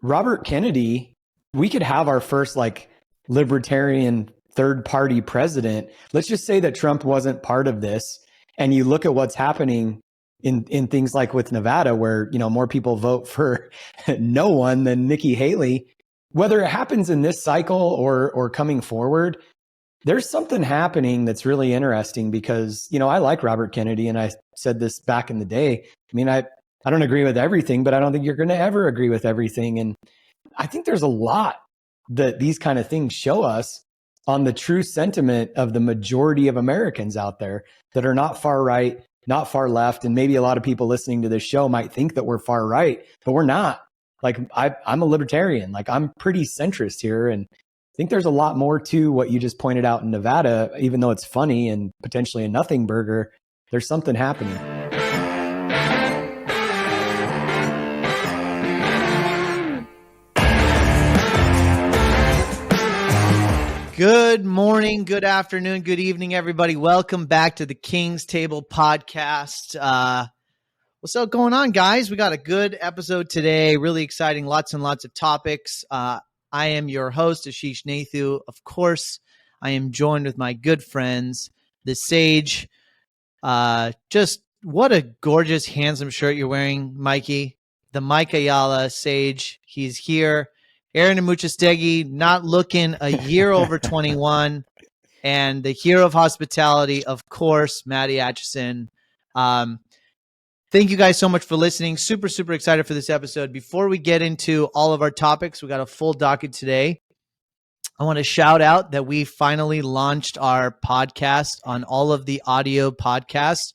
Robert Kennedy, we could have our first like libertarian third party president. Let's just say that Trump wasn't part of this. And you look at what's happening in things like with Nevada, where, more people vote for no one than Nikki Haley. Whether it happens in this cycle or coming forward, there's something happening that's really interesting because, I like Robert Kennedy, and I said this back in the day. I mean, I don't agree with everything, but I don't think you're going to ever agree with everything. And I think there's a lot that these kind of things show us on the true sentiment of the majority of Americans out there that are not far right, not far left. And maybe a lot of people listening to this show might think that we're far right, but we're not. Like I'm a libertarian, like I'm pretty centrist here. And I think there's a lot more to what you just pointed out in Nevada, even though it's funny and potentially a nothing burger, there's something happening. Good morning, good afternoon, good evening, everybody. Welcome back to the King's Table podcast. What's up going on, guys? We got a good episode today. Really exciting. Lots and lots of topics. I am your host, Ashish Nathu. Of course, I am joined with my good friends, the Sage. Just what a gorgeous, handsome shirt you're wearing, Mikey. The Mike Ayala Sage. He's here. Aaron Amuchastegui, not looking a year over 21. And the hero of hospitality, of course, Matty Atchison. Thank you guys so much for listening. Super, super excited for this episode. Before we get into all of our topics, we got a full docket today. I want to shout out that we finally launched our podcast on all of the audio podcasts.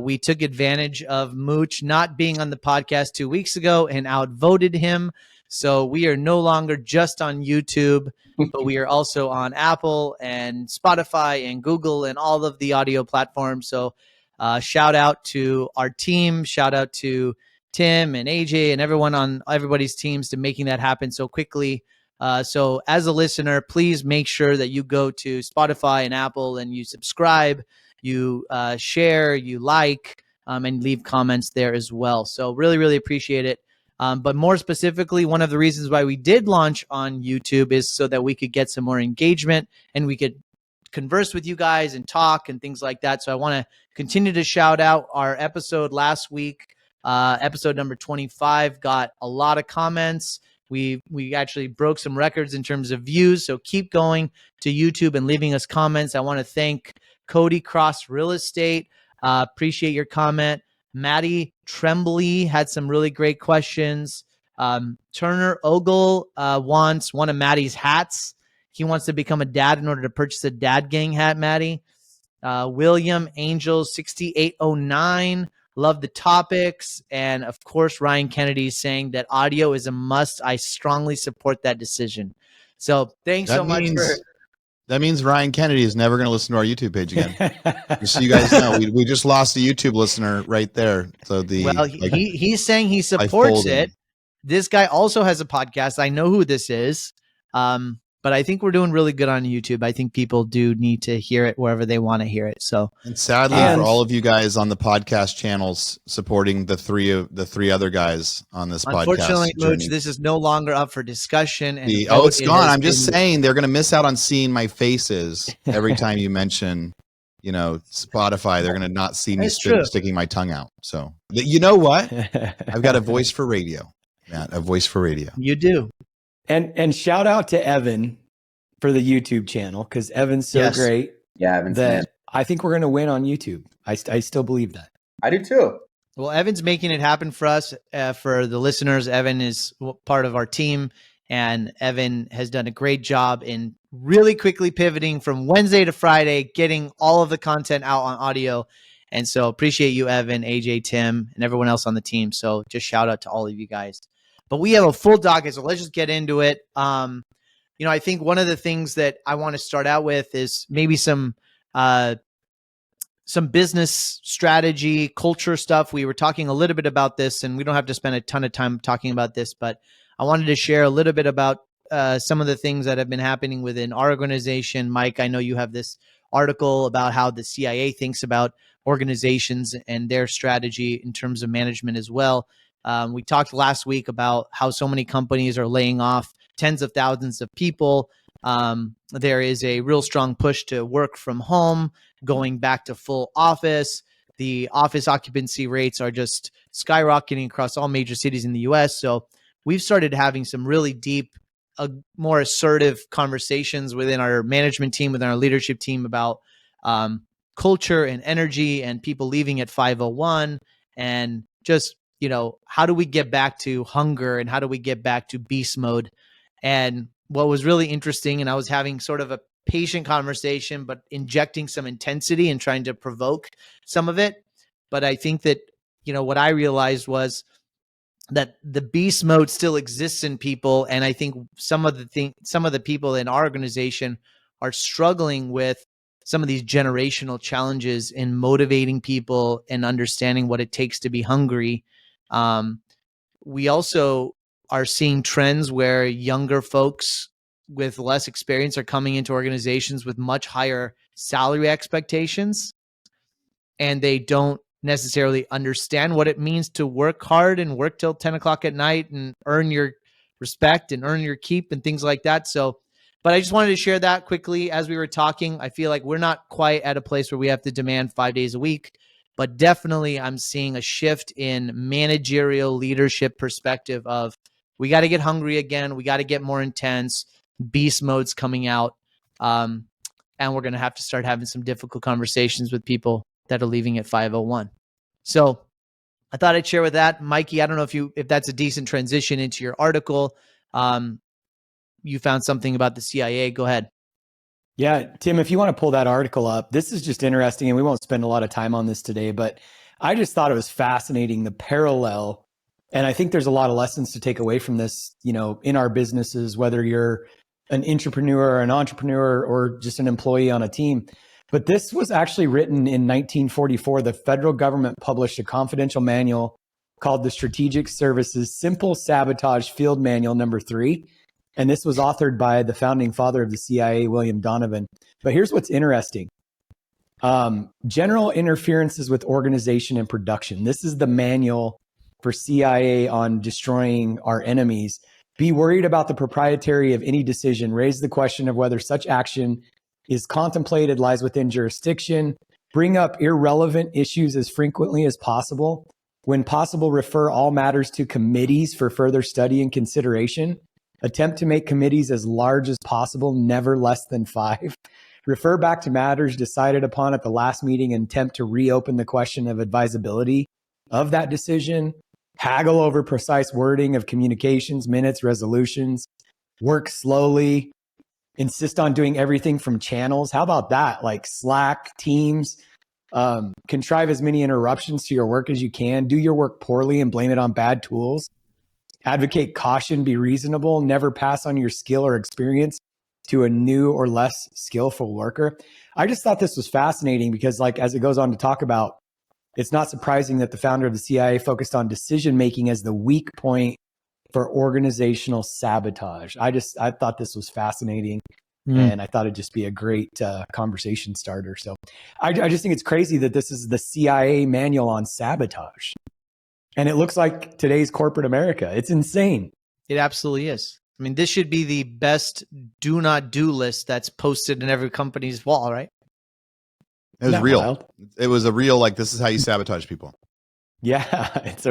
We took advantage of Mooch not being on the podcast 2 weeks ago and outvoted him. So we are no longer just on YouTube, but we are also on Apple and Spotify and Google and all of the audio platforms. So shout out to our team. Shout out to Tim and AJ and everyone on everybody's teams to making that happen so quickly. So as a listener, please make sure that you go to Spotify and Apple and you subscribe, you share, you like, and leave comments there as well. So really, really appreciate it. But more specifically, one of the reasons why we did launch on YouTube is so that we could get some more engagement and we could converse with you guys and talk and things like that. So I want to continue to shout out our episode last week. Episode number 25 got a lot of comments. We actually broke some records in terms of views. So keep going to YouTube and leaving us comments. I want to thank Cody Cross Real Estate. Appreciate your comment. Maddie Trembley had some really great questions. Turner Ogle wants one of Maddie's hats. He wants to become a dad in order to purchase a Dad Gang hat, Maddie. William Angel 6809. Love the topics. And of course, Ryan Kennedy saying that audio is a must. I strongly support that decision. So thanks so much for... That means Ryan Kennedy is never going to listen to our YouTube page again. Just so you guys know, we just lost a YouTube listener right there. So he's saying he supports it. This guy also has a podcast. I know who this is. But I think we're doing really good on YouTube. I think people do need to hear it wherever they want to hear it. So, and sadly for all of you guys on the podcast channels supporting the three other guys on this podcast. Unfortunately, Mooch, this is no longer up for discussion. And it's gone. I'm just saying they're going to miss out on seeing my faces every time you mention, Spotify. They're going to not see me sticking my tongue out. So, you know what? I've got a voice for radio, Matt. A voice for radio. You do. And shout out to Evan for the YouTube channel, because Evan's so great. Yeah, Evan's I think we're going to win on YouTube. I still believe that. I do too. Well, Evan's making it happen for us. For the listeners, Evan is part of our team, and Evan has done a great job in really quickly pivoting from Wednesday to Friday, getting all of the content out on audio. And so appreciate you, Evan, AJ, Tim, and everyone else on the team. So just shout out to all of you guys. But we have a full docket, so let's just get into it. I think one of the things that I want to start out with is maybe some business strategy, culture stuff. We were talking a little bit about this, and we don't have to spend a ton of time talking about this, but I wanted to share a little bit about some of the things that have been happening within our organization. Mike, I know you have this article about how the CIA thinks about organizations and their strategy in terms of management as well. We talked last week about how so many companies are laying off tens of thousands of people. There is a real strong push to work from home, going back to full office. The office occupancy rates are just skyrocketing across all major cities in the US. So we've started having some really deep, more assertive conversations within our management team, within our leadership team about culture and energy and people leaving at 5:01 and just, how do we get back to hunger and how do we get back to beast mode? And what was really interesting, and I was having sort of a patient conversation, but injecting some intensity and trying to provoke some of it. But I think that, what I realized was that the beast mode still exists in people. And I think some of the people in our organization are struggling with some of these generational challenges in motivating people and understanding what it takes to be hungry. We also are seeing trends where younger folks with less experience are coming into organizations with much higher salary expectations, and they don't necessarily understand what it means to work hard and work till 10 o'clock at night and earn your respect and earn your keep and things like that. So, but I just wanted to share that quickly as we were talking. I feel like we're not quite at a place where we have to demand 5 days a week, but definitely I'm seeing a shift in managerial leadership perspective of we got to get hungry again. We got to get more intense. Beast mode's coming out. And we're going to have to start having some difficult conversations with people that are leaving at 5:01. So I thought I'd share with that. Mikey, I don't know if that's a decent transition into your article. You found something about the CIA. Go ahead. Yeah, Tim, if you want to pull that article up, this is just interesting, and we won't spend a lot of time on this today, but I just thought it was fascinating, the parallel. And I think there's a lot of lessons to take away from this, in our businesses, whether you're an entrepreneur or an entrepreneur or just an employee on a team. But this was actually written in 1944. The federal government published a confidential manual called the Strategic Services Simple Sabotage Field Manual number 3. And this was authored by the founding father of the CIA, William Donovan. But here's what's interesting. General interferences with organization and production. This is the manual for CIA on destroying our enemies. Be worried about the propriety of any decision. Raise the question of whether such action is contemplated, lies within jurisdiction. Bring up irrelevant issues as frequently as possible. When possible, refer all matters to committees for further study and consideration. Attempt to make committees as large as possible, never less than 5. Refer back to matters decided upon at the last meeting and attempt to reopen the question of advisability of that decision. Haggle over precise wording of communications, minutes, resolutions. Work slowly. Insist on doing everything from channels. How about that? Like Slack, Teams. Contrive as many interruptions to your work as you can. Do your work poorly and blame it on bad tools. Advocate caution, be reasonable. Never pass on your skill or experience to a new or less skillful worker. I just thought this was fascinating because, as it goes on to talk about, it's not surprising that the founder of the CIA focused on decision-making as the weak point for organizational sabotage. I thought this was fascinating, and I thought it'd just be a great conversation starter. So I just think it's crazy that this is the CIA manual on sabotage. And it looks like today's corporate America. It's insane. It absolutely is. I mean, this should be the best do not do list that's posted in every company's wall, right? It was real. Wild? It was a real, this is how you sabotage people. Yeah, it's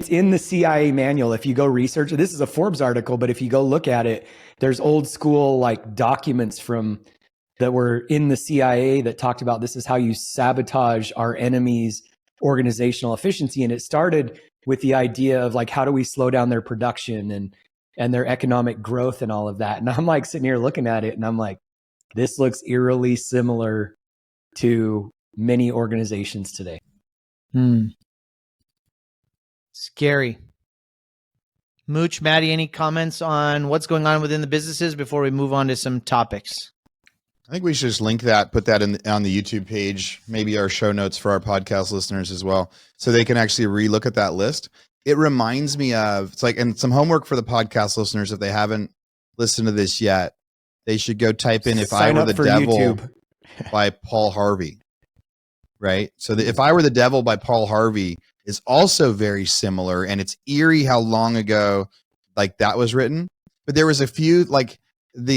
in the CIA manual. If you go research, this is a Forbes article, but if you go look at it, there's old school documents that were in the CIA that talked about this is how you sabotage our enemies' organizational efficiency. And it started with the idea of how do we slow down their production and their economic growth and all of that. And I'm sitting here looking at it and I'm like, this looks eerily similar to many organizations today. Scary. Mooch, Maddie, any comments on what's going on within the businesses before we move on to some topics? I think we should just link that, put that on the YouTube page, maybe our show notes for our podcast listeners as well, so they can actually relook at that list. It reminds me of, and some homework for the podcast listeners, if they haven't listened to this yet, they should go type in If I Were the Devil YouTube by Paul Harvey, right? So If I Were the Devil by Paul Harvey, is also very similar, and it's eerie how long ago like that was written. But there was a few like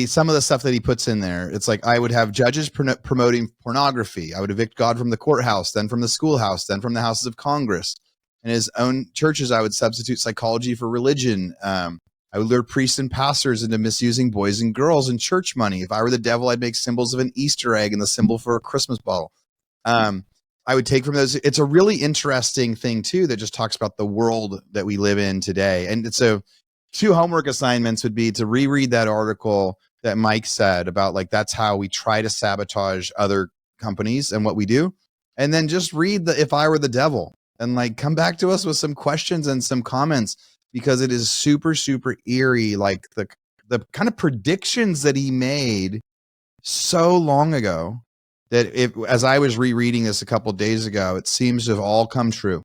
some of the stuff that he puts in there. It's like, I would have judges promoting pornography. I would evict God from the courthouse, then from the schoolhouse, then from the houses of Congress. In his own churches, I would substitute psychology for religion. I would lure priests and pastors into misusing boys and girls and church money. If I were the devil, I'd make symbols of an Easter egg and the symbol for a Christmas bottle. I would take from those. It's a really interesting thing too, that just talks about the world that we live in today. And so 2 homework assignments would be to reread that article that Mike said about, like, that's how we try to sabotage other companies and what we do. And then just read the If I Were the Devil, and like come back to us with some questions and some comments, because it is super, super eerie. Like the kind of predictions that he made so long ago, that as I was rereading this a couple of days ago, it seems to have all come true.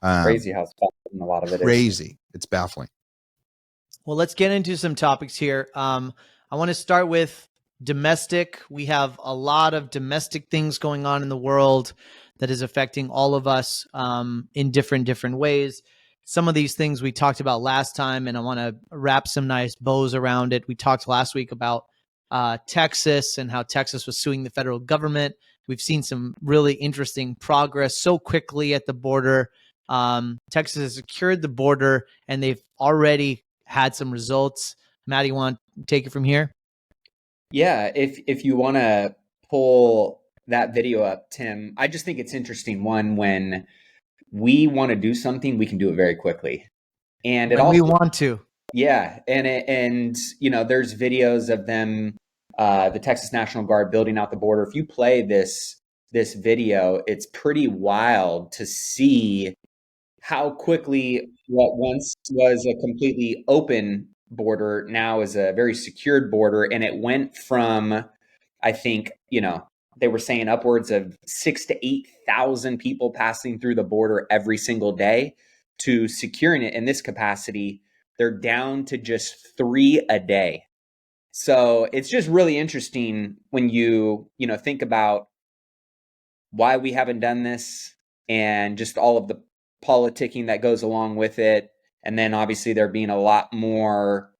Crazy how baffling a lot of it is. Crazy. It's baffling. Well, let's get into some topics here. I want to start with domestic. We have a lot of domestic things going on in the world that is affecting all of us in different ways. Some of these things we talked about last time, and I want to wrap some nice bows around it. We talked last week about Texas and how Texas was suing the federal government. We've seen some really interesting progress so quickly at the border. Texas has secured the border, and they've already had some results. Matt, you want to take it from here? Yeah, if you want to pull that video up, Tim, I just think it's interesting. One, when we want to do something, we can do it very quickly, and when we want to. Yeah, and you know, there's videos of them, the Texas National Guard building out the border. If you play this video, it's pretty wild to see how quickly what once was a completely open border now is a very secured border. And it went from, I think, you know, they were saying upwards of 6,000 to 8,000 people passing through the border every single day, to securing it in this capacity. They're down to just 3 a day. So it's just really interesting when you think about why we haven't done this, and just all of the politicking that goes along with it. And then obviously there being a lot more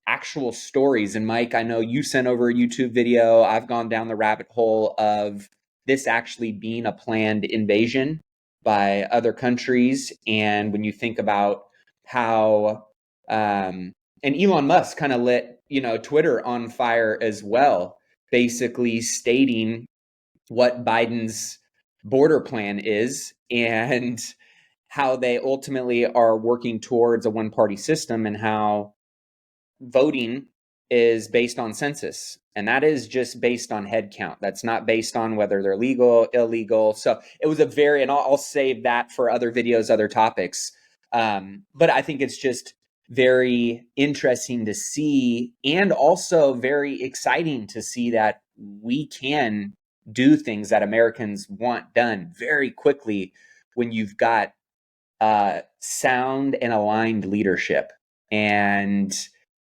actual stories. And Mike, I know you sent over a YouTube video. I've gone down the rabbit hole of this actually being a planned invasion by other countries. And when you think about how, and Elon Musk kind of lit, Twitter on fire as well, basically stating what Biden's border plan is and how they ultimately are working towards a one-party system, and how voting is based on census. And that is just based on head count. That's not based on whether they're legal, illegal. So it was and I'll save that for other videos, other topics. But I think it's just very interesting to see, and also very exciting to see that we can do things that Americans want done very quickly when you've got sound and aligned leadership. And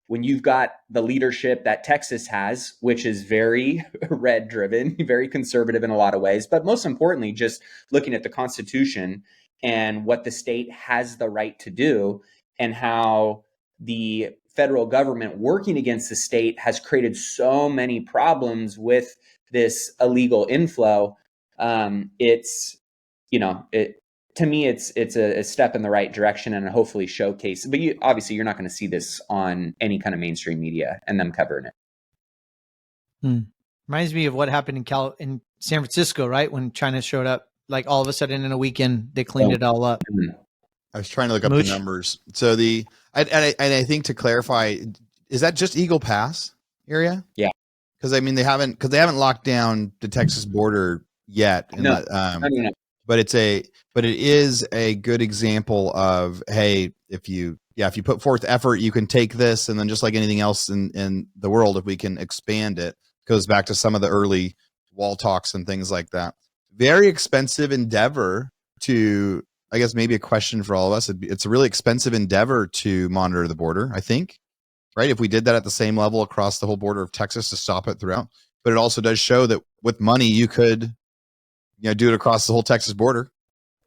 when you've got the leadership that Texas has, which is very red driven, very conservative in a lot of ways, but most importantly, just looking at the Constitution and what the state has the right to do, and how the federal government working against the state has created so many problems with this illegal inflow. To me, it's a step in the right direction, and hopefully showcase. But obviously, you're not going to see this on any kind of mainstream media and them covering it. Reminds me of what happened in San Francisco, right? When China showed up, like all of a sudden in a weekend, they cleaned it all up. I was trying to look up the numbers. So I think, to clarify, is that just Eagle Pass area? Yeah. Because I mean, they haven't locked down the Texas border yet. No. But it is a good example of, hey, if you put forth effort, you can take this, and then just like anything else in the world, if we can expand it, goes back to some of the early wall talks and things like that. Very expensive endeavor to, I guess maybe a question for all of us. It's a really expensive endeavor to monitor the border, I think, right? If we did that at the same level across the whole border of Texas to stop it throughout, but it also does show that with money, you could do it across the whole Texas border,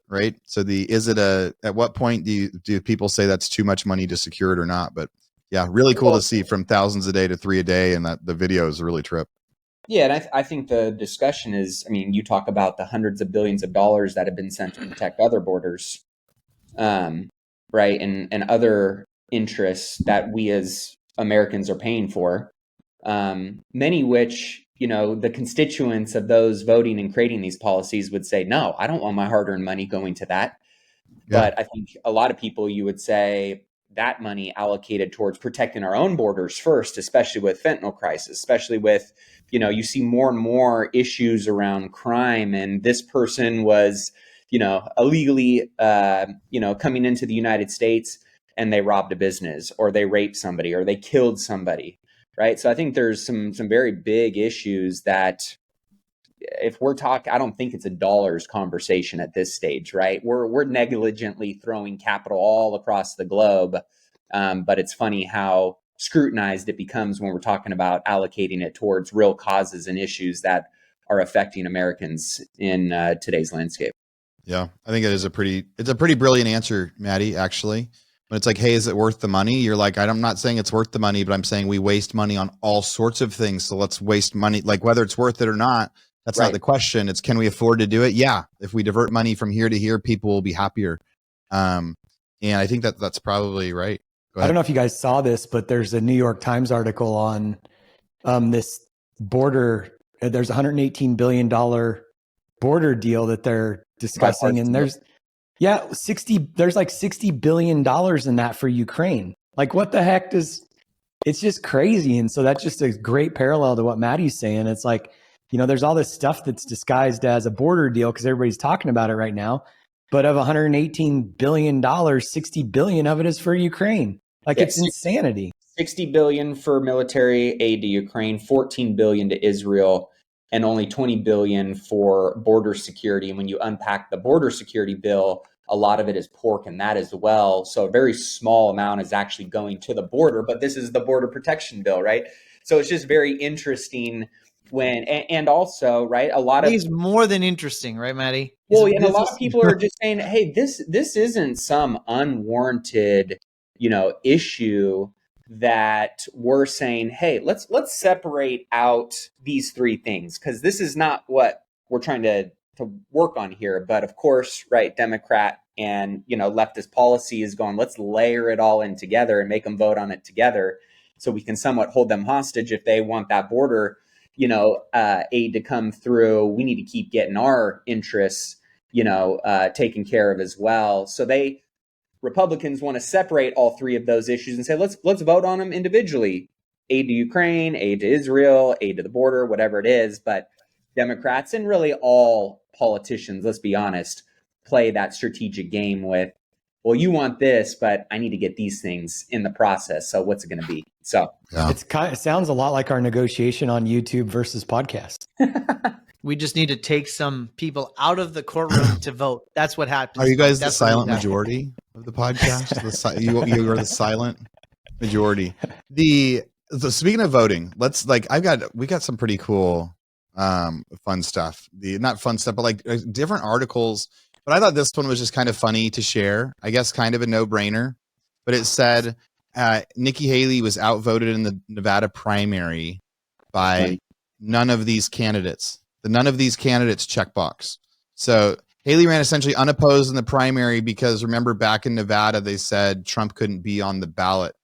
right? So at what point do people say that's too much money to secure it or not? But yeah, really cool to see from thousands a day to 3 a day, and that the video is really trip. Yeah, and I think the discussion is, I mean, you talk about the hundreds of billions of dollars that have been sent to protect other borders, right, and other interests that we as Americans are paying for, many which, the constituents of those voting and creating these policies would say, no, I don't want my hard-earned money going to that. Yeah. But I think a lot of people, you would say, that money allocated towards protecting our own borders first, especially with fentanyl crisis, especially with, you see more and more issues around crime. And this person was, illegally, coming into the United States, and they robbed a business, or they raped somebody, or they killed somebody. Right. So I think there's some very big issues that, if we're talking, I don't think it's a dollars conversation at this stage, right? We're negligently throwing capital all across the globe, but it's funny how scrutinized it becomes when we're talking about allocating it towards real causes and issues that are affecting Americans in today's landscape. Yeah, I think it's a pretty brilliant answer, Maddie, actually. When it's like, hey, is it worth the money? You're like, I'm not saying it's worth the money, but I'm saying we waste money on all sorts of things. So let's waste money, like whether it's worth it or not. That's Right. not the question. It's, can we afford to do it? Yeah. If we divert money from here to here, people will be happier. And I think that's probably right. I don't know if you guys saw this, but there's a New York Times article on this border. There's $118 billion border deal that they're discussing. And there's like $60 billion in that for Ukraine. Like, what the heck it's just crazy. And so that's just a great parallel to what Maddie's saying. It's like, there's all this stuff that's disguised as a border deal because everybody's talking about it right now. But of $118 billion, 60 billion of it is for Ukraine. Like, it's insanity. 60 billion for military aid to Ukraine, 14 billion to Israel, and only 20 billion for border security. And when you unpack the border security bill, a lot of it is pork in that as well. So a very small amount is actually going to the border, but this is the border protection bill, right? So it's just very interesting and also, right, a lot of he's more than interesting, right, Maddie? Well, and a lot of people are just saying, hey, this isn't some unwarranted, issue that we're saying, hey, let's separate out these three things, because this is not what we're trying to work on here. But of course, right, Democrat and leftist policy is going, let's layer it all in together and make them vote on it together, so we can somewhat hold them hostage if they want that border aid to come through. We need to keep getting our interests taken care of as well. So Republicans want to separate all three of those issues and say, let's vote on them individually. Aid to Ukraine, aid to Israel, aid to the border, whatever it is. But Democrats, and really all politicians, let's be honest, play that strategic game with, well, you want this, but I need to get these things in the process. So what's it going to be? So yeah. It sounds a lot like our negotiation on YouTube versus podcast. We just need to take some people out of the courtroom to vote. That's what happens. Are you guys the silent majority of the podcast? You are the silent majority. Speaking of voting, we got some pretty cool, fun stuff. Not fun stuff, but like different articles. But I thought this one was just kind of funny to share. I guess kind of a no-brainer. But it said Nikki Haley was outvoted in the Nevada primary by none of these candidates. The none of these candidates checkbox. So Haley ran essentially unopposed in the primary because, remember, back in Nevada, they said Trump couldn't be on the ballot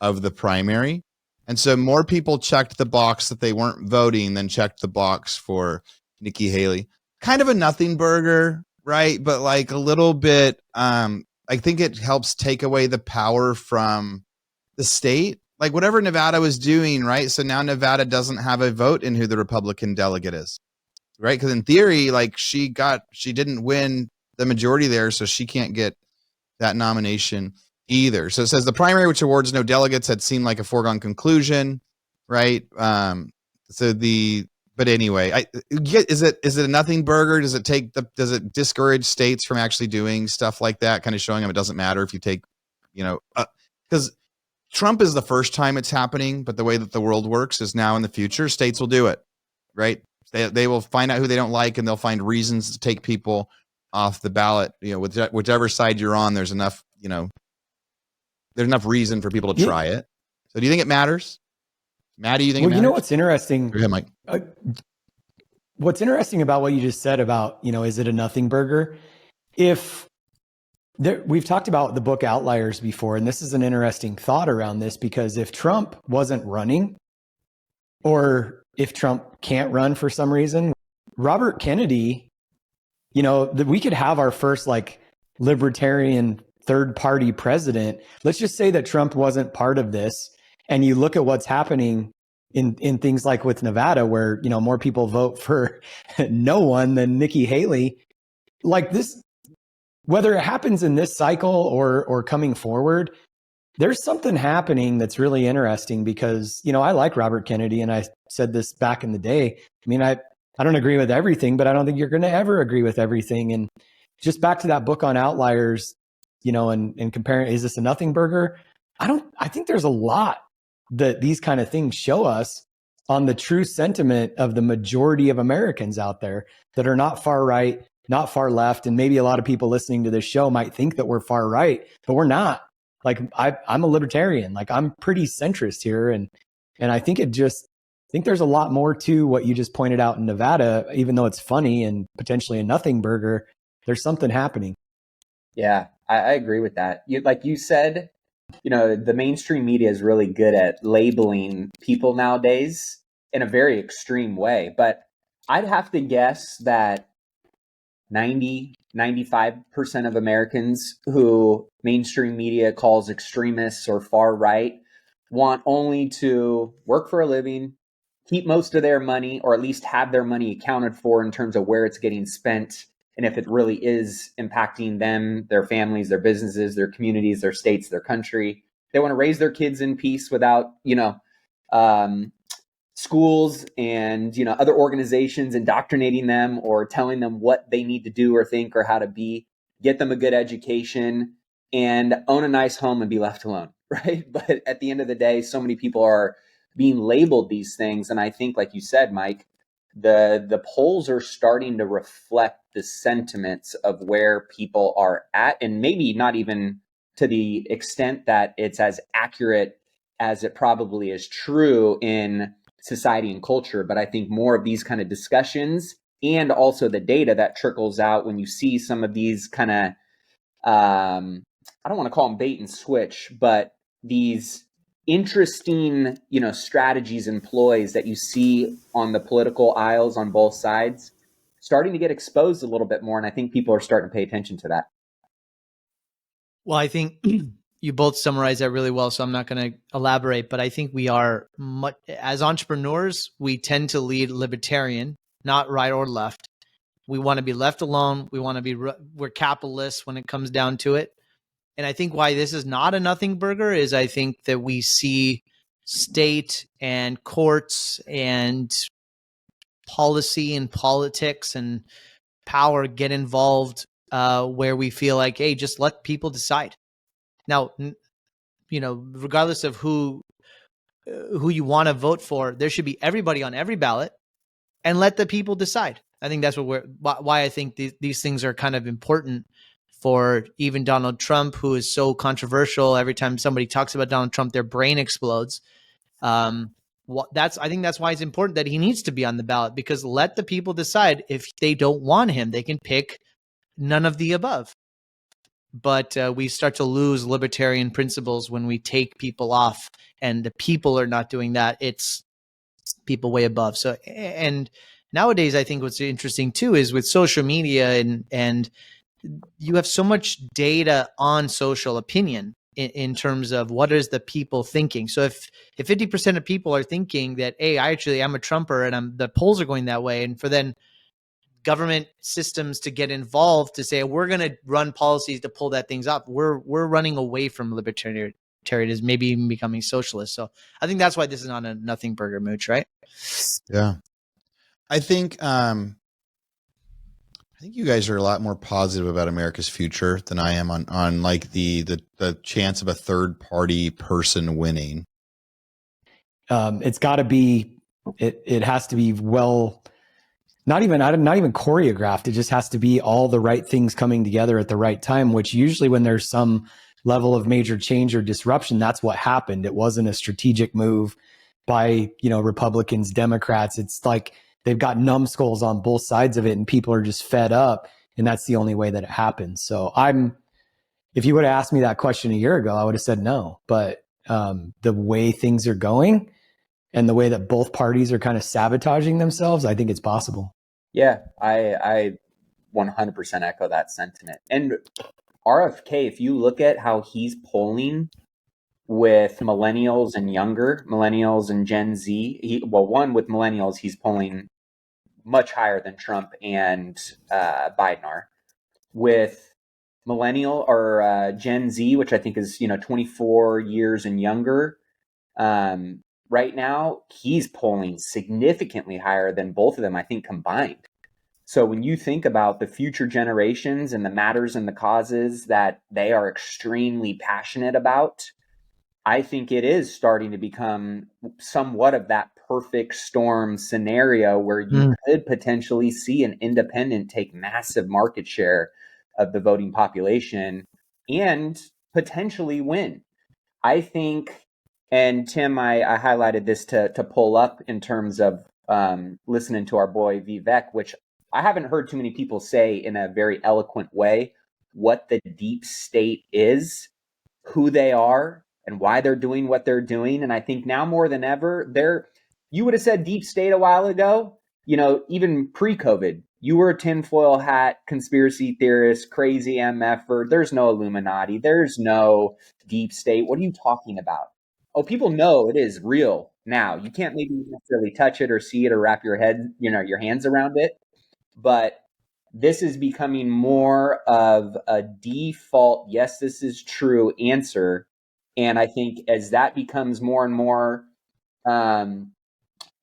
of the primary. And so more people checked the box that they weren't voting than checked the box for Nikki Haley. Kind of a nothing burger, right? But like a little bit, I think it helps take away the power from the state. Like whatever Nevada was doing, right? So now Nevada doesn't have a vote in who the Republican delegate is. Right, because in theory, like she didn't win the majority there, so she can't get that nomination either. So it says the primary, which awards no delegates, had seemed like a foregone conclusion, right? But anyway, is it a nothing burger? Does it discourage states from actually doing stuff like that? Kind of showing them it doesn't matter if you take, because Trump is the first time it's happening, but the way that the world works is now in the future, states will do it, right? They will find out who they don't like, and they'll find reasons to take people off the ballot, whichever side you're on, there's enough reason for people to try it. So do you think it matters? Matt, do you think it matters? You know what's interesting? Go ahead, Mike. What's interesting about what you just said about, is it a nothing burger? We've talked about the book Outliers before, and this is an interesting thought around this, because if Trump wasn't running, or if Trump can't run for some reason, Robert Kennedy, we could have our first libertarian third party president. Let's just say that Trump wasn't part of this. And you look at what's happening in things like with Nevada, where, more people vote for no one than Nikki Haley. Like this, whether it happens in this cycle or coming forward, there's something happening that's really interesting, because, I like Robert Kennedy, and I said this back in the day. I mean, I don't agree with everything, but I don't think you're going to ever agree with everything. And just back to that book on Outliers, and comparing, is this a nothing burger? I think there's a lot that these kind of things show us on the true sentiment of the majority of Americans out there that are not far right, not far left. And maybe a lot of people listening to this show might think that we're far right, but we're not. I'm a libertarian. I'm pretty centrist here. And I think there's a lot more to what you just pointed out in Nevada, even though it's funny and potentially a nothing burger. There's something happening. Yeah, I agree with that. Like you said, the mainstream media is really good at labeling people nowadays in a very extreme way. But I'd have to guess that 95% of Americans who mainstream media calls extremists or far right want only to work for a living, keep most of their money, or at least have their money accounted for in terms of where it's getting spent, and if it really is impacting them, their families, their businesses, their communities, their states, their country. They want to raise their kids in peace without, schools and, other organizations indoctrinating them or telling them what they need to do or think or how to be, get them a good education and own a nice home and be left alone, right? But at the end of the day, so many people are being labeled these things. And I think, like you said, Mike, the polls are starting to reflect the sentiments of where people are at, and maybe not even to the extent that it's as accurate as it probably is true in society and culture. But I think more of these kind of discussions, and also the data that trickles out when you see some of these kind of, I don't want to call them bait and switch, but these interesting, strategies and ploys that you see on the political aisles on both sides starting to get exposed a little bit more. And I think people are starting to pay attention to that. Well, I think you both summarized that really well, so I'm not going to elaborate, but I think we are, as entrepreneurs, we tend to lead libertarian, not right or left. We want to be left alone. We're capitalists when it comes down to it. And I think why this is not a nothing burger is I think that we see state and courts and policy and politics and power get involved where we feel like, hey, just let people decide. Now, regardless of who you want to vote for, there should be everybody on every ballot and let the people decide. I think that's why I think these things are kind of important for even Donald Trump, who is so controversial. Every time somebody talks about Donald Trump, their brain explodes. I think that's why it's important that he needs to be on the ballot, because let the people decide. If they don't want him, they can pick none of the above. But we start to lose libertarian principles when we take people off, and the people are not doing that. It's people way above. So, and nowadays, I think what's interesting too is with social media and you have so much data on social opinion in terms of what is the people thinking. So if 50% of people are thinking that, hey, I'm a Trumper and the polls are going that way, and for then government systems to get involved to say, we're going to run policies to pull that things up, we're running away from libertarianism, maybe even becoming socialist. So I think that's why this is not a nothing burger, Mooch, right? Yeah. I think you guys are a lot more positive about America's future than I am on like the chance of a third party person winning. It's got to be, it has to be well not even choreographed. It just has to be all the right things coming together at the right time, which usually when there's some level of major change or disruption, that's what happened. It wasn't a strategic move by, Republicans, Democrats. It's like they've got numbskulls on both sides of it and people are just fed up. And that's the only way that it happens. So if you would have asked me that question a year ago, I would have said no. But the way things are going and the way that both parties are kind of sabotaging themselves, I think it's possible. Yeah, I 100% echo that sentiment. And RFK, if you look at how he's polling with millennials and younger, millennials and Gen Z, one with millennials, he's polling much higher than Trump and Biden are. With millennial or Gen Z, which I think is 24 years and younger, right now he's polling significantly higher than both of them, I think, combined. So when you think about the future generations and the matters and the causes that they are extremely passionate about, I think it is starting to become somewhat of that perfect storm scenario where you could potentially see an independent take massive market share of the voting population and potentially win. I think, and Tim, I highlighted this to pull up in terms of listening to our boy Vivek, which I haven't heard too many people say in a very eloquent way what the deep state is, who they are, and why they're doing what they're doing. And I think now more than ever, you would have said deep state a while ago, even pre-COVID, you were a tinfoil hat conspiracy theorist, crazy MFer. There's no Illuminati. There's no deep state. What are you talking about? Oh, people know it is real now. You can't maybe necessarily touch it or see it or wrap your hands around it. But this is becoming more of a default, yes, this is true answer. And I think as that becomes more and more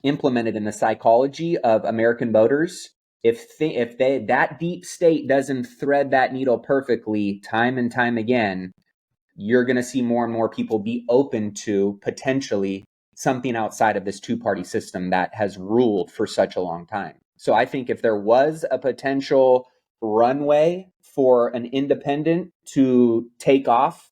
implemented in the psychology of American voters, if that deep state doesn't thread that needle perfectly time and time again, you're going to see more and more people be open to potentially something outside of this two-party system that has ruled for such a long time. So I think if there was a potential runway for an independent to take off,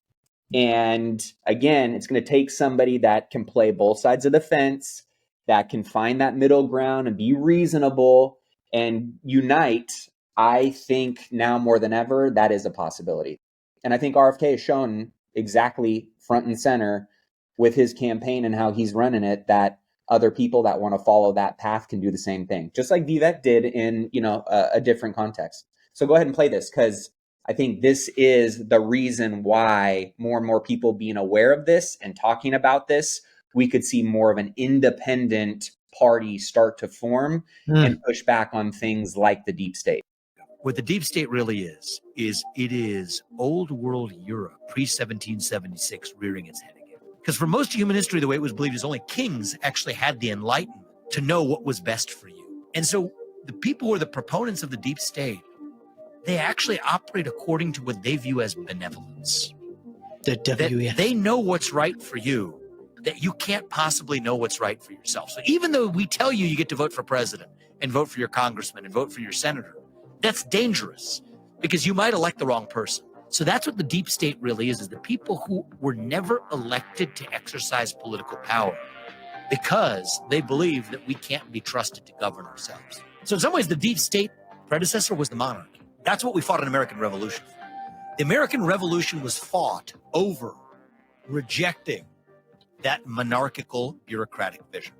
and again, it's going to take somebody that can play both sides of the fence, that can find that middle ground and be reasonable and unite. I think now more than ever, that is a possibility. And I think RFK has shown exactly front and center with his campaign and how he's running it that other people that want to follow that path can do the same thing, just like Vivek did in a different context. So go ahead and play this, because I think this is the reason why more and more people being aware of this and talking about this, we could see more of an independent party start to form and push back on things like the deep state. What the deep state really is it is old world Europe pre-1776 rearing its head again. Because for most of human history, the way it was believed is only kings actually had the enlightenment to know what was best for you. And so the people who are the proponents of the deep state, they actually operate according to what they view as benevolence. They know what's right for you, that you can't possibly know what's right for yourself. So even though we tell you get to vote for president and vote for your congressman and vote for your senator, that's dangerous because you might elect the wrong person. So that's what the deep state really is the people who were never elected to exercise political power because they believe that we can't be trusted to govern ourselves. So in some ways, the deep state predecessor was the monarchy. That's what we fought in American Revolution. The American Revolution was fought over rejecting that monarchical bureaucratic vision.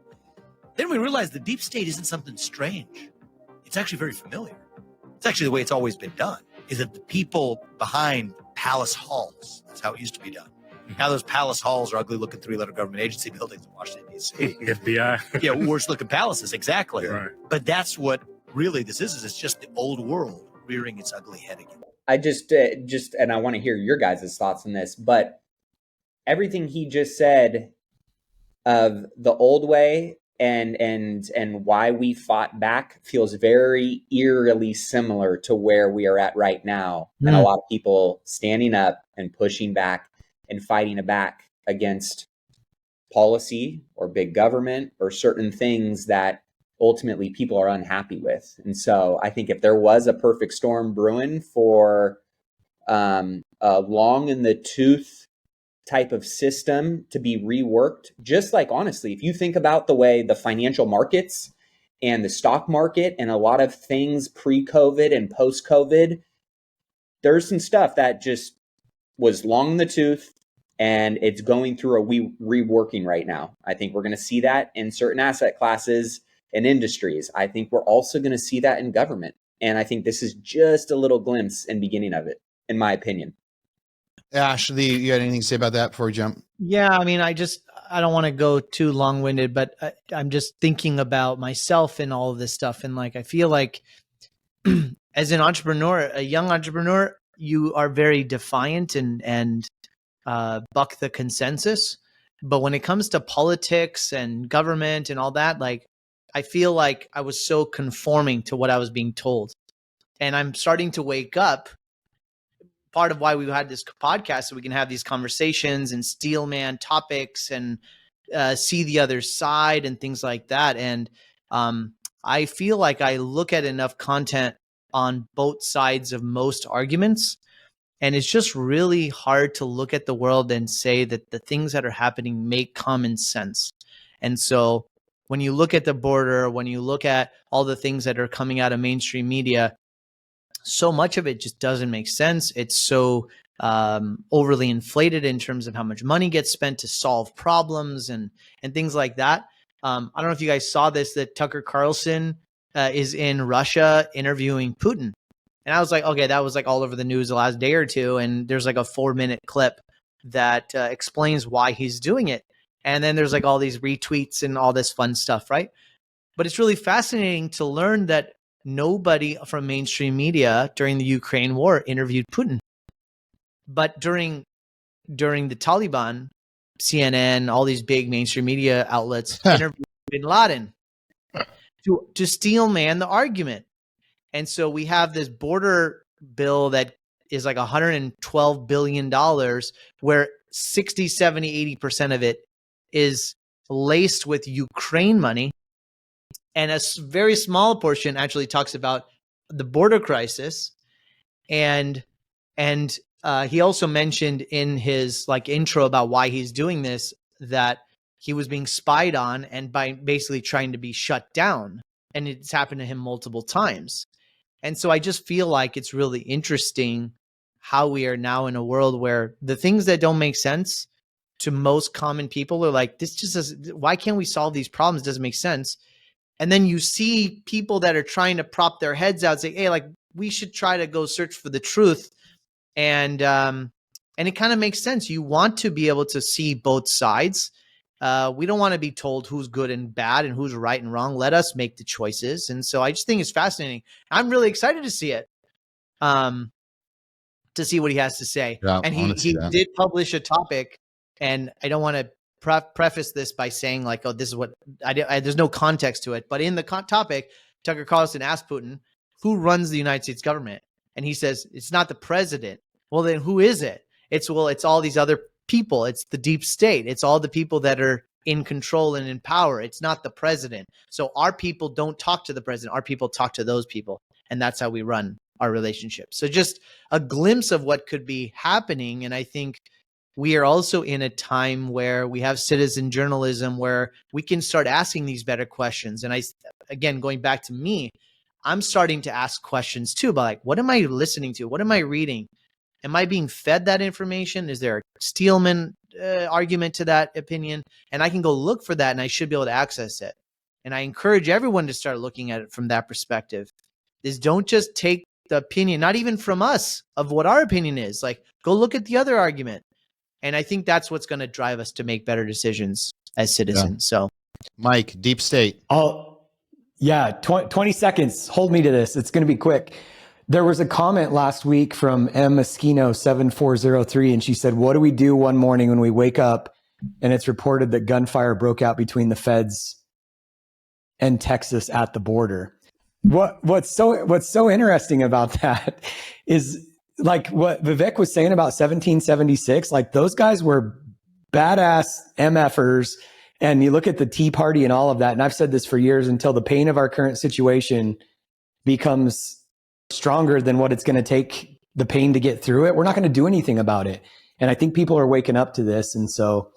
Then we realized the deep state isn't something strange. It's actually very familiar. It's actually the way it's always been done, is that the people behind palace halls, that's how it used to be done. Now those palace halls are ugly looking 3-letter government agency buildings in Washington, D.C. FBI. Yeah, worse looking palaces, exactly. Right. But that's what really this is it's just the old world rearing its ugly head again. I just and I want to hear your guys' thoughts on this, but everything he just said of the old way and why we fought back feels very eerily similar to where we are at right now. And a lot of people standing up and pushing back and fighting back against policy or big government or certain things that ultimately people are unhappy with. And so I think if there was a perfect storm brewing for a long in the tooth type of system to be reworked, just like, honestly, if you think about the way the financial markets and the stock market and a lot of things pre-COVID and post-COVID, there's some stuff that just was long in the tooth, and it's going through a reworking right now. I think we're going to see that in certain asset classes and industries. I think we're also going to see that in government. And I think this is just a little glimpse and beginning of it, in my opinion. Ashley, you had anything to say about that before we jump? Yeah, I mean, I don't want to go too long-winded, but I'm just thinking about myself and all of this stuff. And like, I feel like as an entrepreneur, a young entrepreneur, you are very defiant and buck the consensus. But when it comes to politics and government and all that, like, I feel like I was so conforming to what I was being told. And I'm starting to wake up. Part of why we had this podcast, so we can have these conversations and steelman topics and see the other side and things like that. And I feel like I look at enough content on both sides of most arguments. And it's just really hard to look at the world and say that the things that are happening make common sense. And so when you look at the border, when you look at all the things that are coming out of mainstream media, so much of it just doesn't make sense. It's so overly inflated in terms of how much money gets spent to solve problems and things like that. I don't know if you guys saw this, that Tucker Carlson is in Russia interviewing Putin. And I was like, okay, that was like all over the news the last day or two. And there's like a 4-minute clip that explains why he's doing it. And then there's like all these retweets and all this fun stuff, right? But it's really fascinating to learn that nobody from mainstream media during the Ukraine war interviewed Putin. But during the Taliban, CNN, all these big mainstream media outlets interviewed bin Laden to steelman the argument. And so we have this border bill that is like $112 billion, where 60, 70, 80% of it is laced with Ukraine money. And a very small portion actually talks about the border crisis. And he also mentioned in his like intro about why he's doing this, that he was being spied on and by basically trying to be shut down. And it's happened to him multiple times. And so I just feel like it's really interesting how we are now in a world where the things that don't make sense to most common people are like, this just doesn't, why can't we solve these problems? It doesn't make sense. And then you see people that are trying to prop their heads out, say, hey, like, we should try to go search for the truth. And it kind of makes sense. You want to be able to see both sides. We don't want to be told who's good and bad and who's right and wrong. Let us make the choices. And so I just think it's fascinating. I'm really excited to see it, to see what he has to say. Yeah, and he did publish a topic, and I don't want to preface this by saying like, oh, this is what there's no context to it. But in the topic, Tucker Carlson asked Putin, who runs the United States government? And he says, it's not the president. Well, then who is it? It's all these other people. It's the deep state. It's all the people that are in control and in power. It's not the president. So our people don't talk to the president. Our people talk to those people. And that's how we run our relationship. So just a glimpse of what could be happening. And I think we are also in a time where we have citizen journalism where we can start asking these better questions. And again, going back to me, I'm starting to ask questions too about like, what am I listening to? What am I reading? Am I being fed that information? Is there a Steelman argument to that opinion? And I can go look for that and I should be able to access it. And I encourage everyone to start looking at it from that perspective. Is don't just take the opinion, not even from us, of what our opinion is. Like, go look at the other argument. And I think that's what's going to drive us to make better decisions as citizens. Yeah. So, Mike, deep state. Oh, yeah. 20 seconds. Hold me to this. It's going to be quick. There was a comment last week from M. Esquino 7403, and she said, what do we do one morning when we wake up and it's reported that gunfire broke out between the feds and Texas at the border? What's so interesting about that is, like what Vivek was saying about 1776, like those guys were badass MFers And you look at the Tea Party and all of that, and I've said this for years, until the pain of our current situation becomes stronger than what it's going to take the pain to get through it, we're not going to do anything about it. And I think people are waking up to this. And so,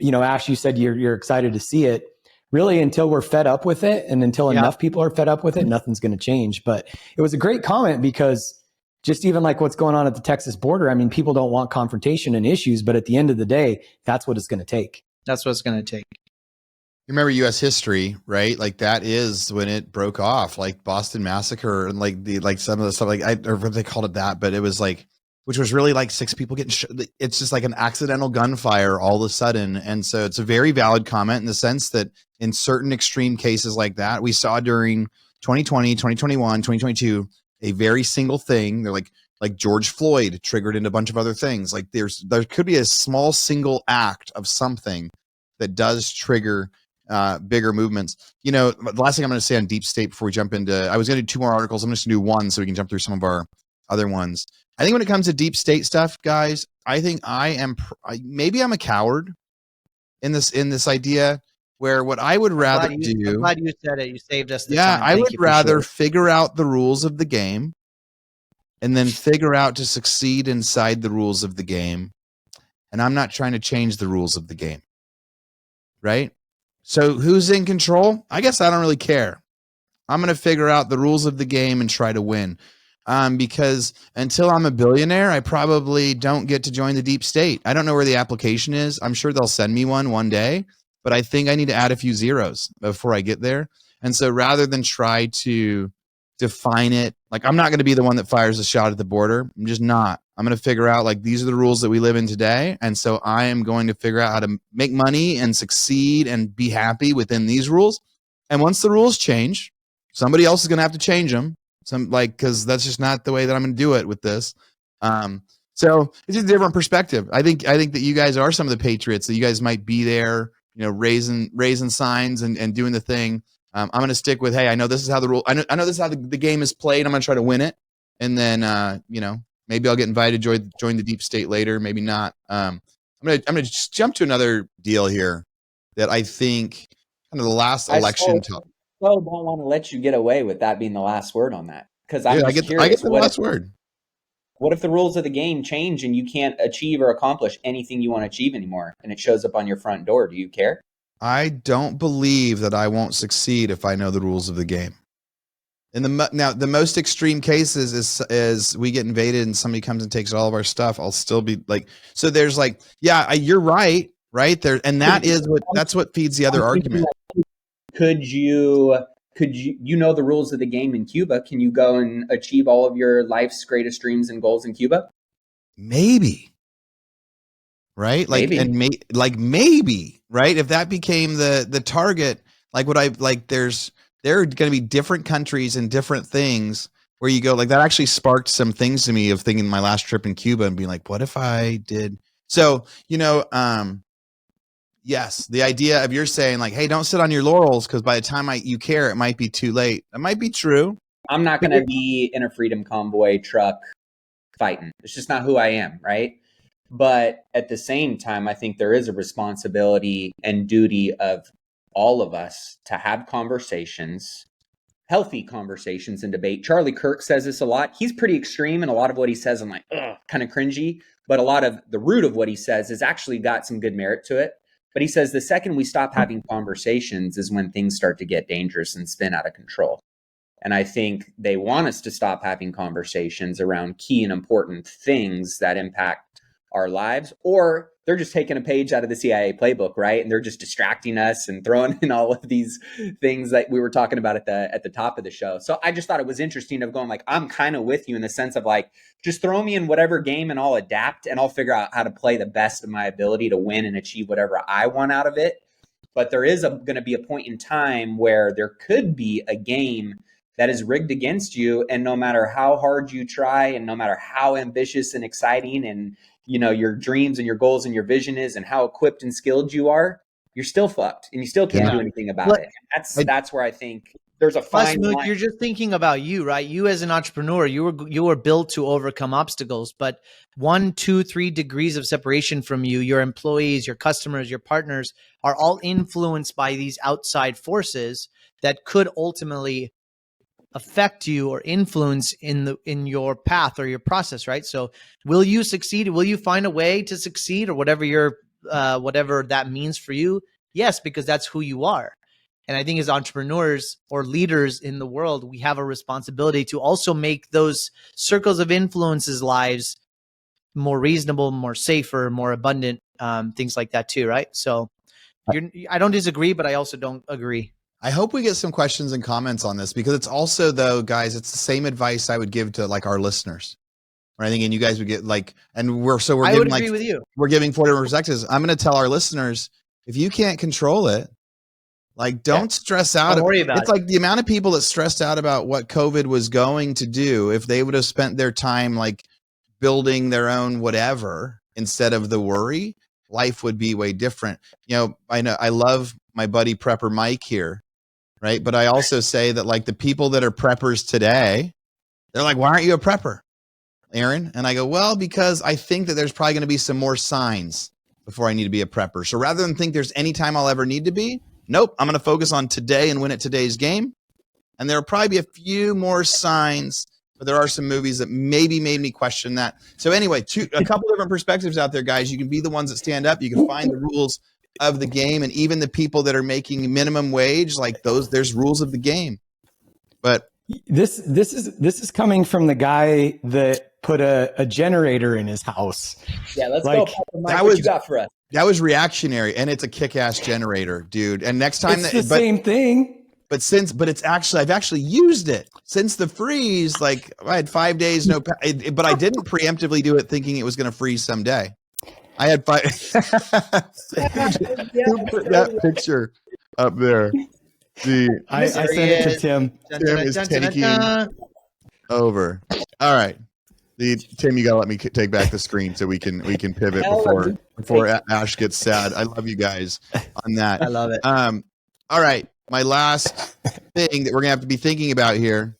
Ash, you said you're excited to see it. Really, until we're fed up with it and until enough people are fed up with it, nothing's going to change. But it was a great comment, because just even like what's going on at the Texas border, I mean, people don't want confrontation and issues, but at the end of the day, that's what it's going to take. That's what it's going to take. You remember U.S. history, right? Like that is when it broke off, like Boston Massacre and like some of the stuff, or what they called it that, but it was like, which was really like 6 people getting it's just like an accidental gunfire all of a sudden. And so it's a very valid comment in the sense that in certain extreme cases like that, we saw during 2020, 2021, 2022, a very single thing. They're like George Floyd triggered into a bunch of other things. Like there could be a small single act of something that does trigger bigger movements. The last thing I'm going to say on deep state before we jump into, I was going to do 2 more articles. I'm just going to do one so we can jump through some of our other ones. I think when it comes to deep state stuff, guys, I think maybe I'm a coward in this idea where what I would rather do. I'm glad you said it. You saved us the time. Yeah, I would rather figure out the rules of the game and then figure out to succeed inside the rules of the game. And I'm not trying to change the rules of the game. Right? So who's in control? I guess I don't really care. I'm going to figure out the rules of the game and try to win. Because until I'm a billionaire, I probably don't get to join the deep state. I don't know where the application is. I'm sure they'll send me one day, but I think I need to add a few zeros before I get there. And so rather than try to define it, like I'm not going to be the one that fires a shot at the border. I'm just not. I'm going to figure out like these are the rules that we live in today. And so I am going to figure out how to make money and succeed and be happy within these rules. And once the rules change, somebody else is going to have to change them. Because that's just not the way that I'm going to do it with this. So it's just a different perspective. I think that you guys are some of the patriots, that you guys might be there, raising signs and doing the thing. I'm going to stick with, hey, I know this is how the rule. I know this is how the game is played. I'm going to try to win it, and then maybe I'll get invited to join the deep state later. Maybe not. I'm going to just jump to another deal here that I think kind of the last election. I don't want to let you get away with that being the last word on that, because I get the last word. What if the rules of the game change and you can't achieve or accomplish anything you want to achieve anymore, and it shows up on your front door? Do you care? I don't believe that I won't succeed if I know the rules of the game. Now the most extreme cases is we get invaded and somebody comes and takes all of our stuff. I'll still be like, so there's like, yeah, you're right there, and that's what feeds the other argument. Could you the rules of the game in Cuba? Can you go and achieve all of your life's greatest dreams and goals in Cuba? Maybe. Right? Maybe, right? If that became the target, there are going to be different countries and different things where you go, like that actually sparked some things to me of thinking my last trip in Cuba and being like, what if I did? So, yes, the idea of you're saying like, hey, don't sit on your laurels because by the time you care, it might be too late. That might be true. I'm not going to be in a freedom convoy truck fighting. It's just not who I am, right? But at the same time, I think there is a responsibility and duty of all of us to have conversations, healthy conversations and debate. Charlie Kirk says this a lot. He's pretty extreme, and a lot of what he says, I'm like, kind of cringy. But a lot of the root of what he says has actually got some good merit to it. But he says the second we stop having conversations is when things start to get dangerous and spin out of control. And I think they want us to stop having conversations around key and important things that impact our lives, or they're just taking a page out of the CIA playbook, right? And they're just distracting us and throwing in all of these things that we were talking about at the top of the show. So I just thought it was interesting of going like, I'm kind of with you in the sense of like, just throw me in whatever game and I'll adapt and I'll figure out how to play the best of my ability to win and achieve whatever I want out of it. But there is going to be a point in time where there could be a game that is rigged against you. And no matter how hard you try and no matter how ambitious and exciting and your dreams and your goals and your vision is and how equipped and skilled you are, you're still fucked and you still can't do anything about it. That's where I think there's a Plus, fine Mook, line. you're just thinking about you, right? You as an entrepreneur, you were built to overcome obstacles, but 1, 2, 3 degrees of separation from you, your employees, your customers, your partners are all influenced by these outside forces that could ultimately affect you or influence in your path or your process, right? So will you succeed? Will you find a way to succeed or whatever that means for you? Yes, because that's who you are. And I think as entrepreneurs or leaders in the world, we have a responsibility to also make those circles of influences lives more reasonable, more safer, more abundant, things like that too, right? So I don't disagree, but I also don't agree. I hope we get some questions and comments on this, because it's also, though, guys, it's the same advice I would give to like our listeners, right? And you guys would get like, and we're I giving would like, agree with you. we're giving 4 different perspectives. I'm going to tell our listeners, if you can't control it, like, don't stress out. Don't worry about it's it. like the amount of people that stressed out about what COVID was going to do, if they would have spent their time like building their own whatever instead of the worry, life would be way different. You know I love my buddy Prepper Mike here, right? But I also say that like the people that are preppers today, they're like, why aren't you a prepper, Aaron? And I go, well, because I think that there's probably going to be some more signs before I need to be a prepper. So rather than think there's any time I'll ever need to be, nope, I'm going to focus on today and win at today's game. And there'll probably be a few more signs, but there are some movies that maybe made me question that. So anyway, a couple different perspectives out there, guys. You can be the ones that stand up. You can find the rules of the game, and even the people that are making minimum wage, like those, there's rules of the game. But this is coming from the guy that put a generator in his house. Yeah, let's Like, go. Mike, that what was- you got for us? that was reactionary, and it's a kick-ass generator, dude. And next time, it's the same thing. But I've actually used it since the freeze. Like, I had 5 days, but I didn't preemptively do it thinking it was going to freeze someday. I had 5. Who put that picture up there? I sent it to Tim. Tim is taking over. All right. Tim, you gotta let me take back the screen so we can pivot before Ash gets sad. I love you guys on that. I love it. All right. My last thing that we're gonna have to be thinking about here.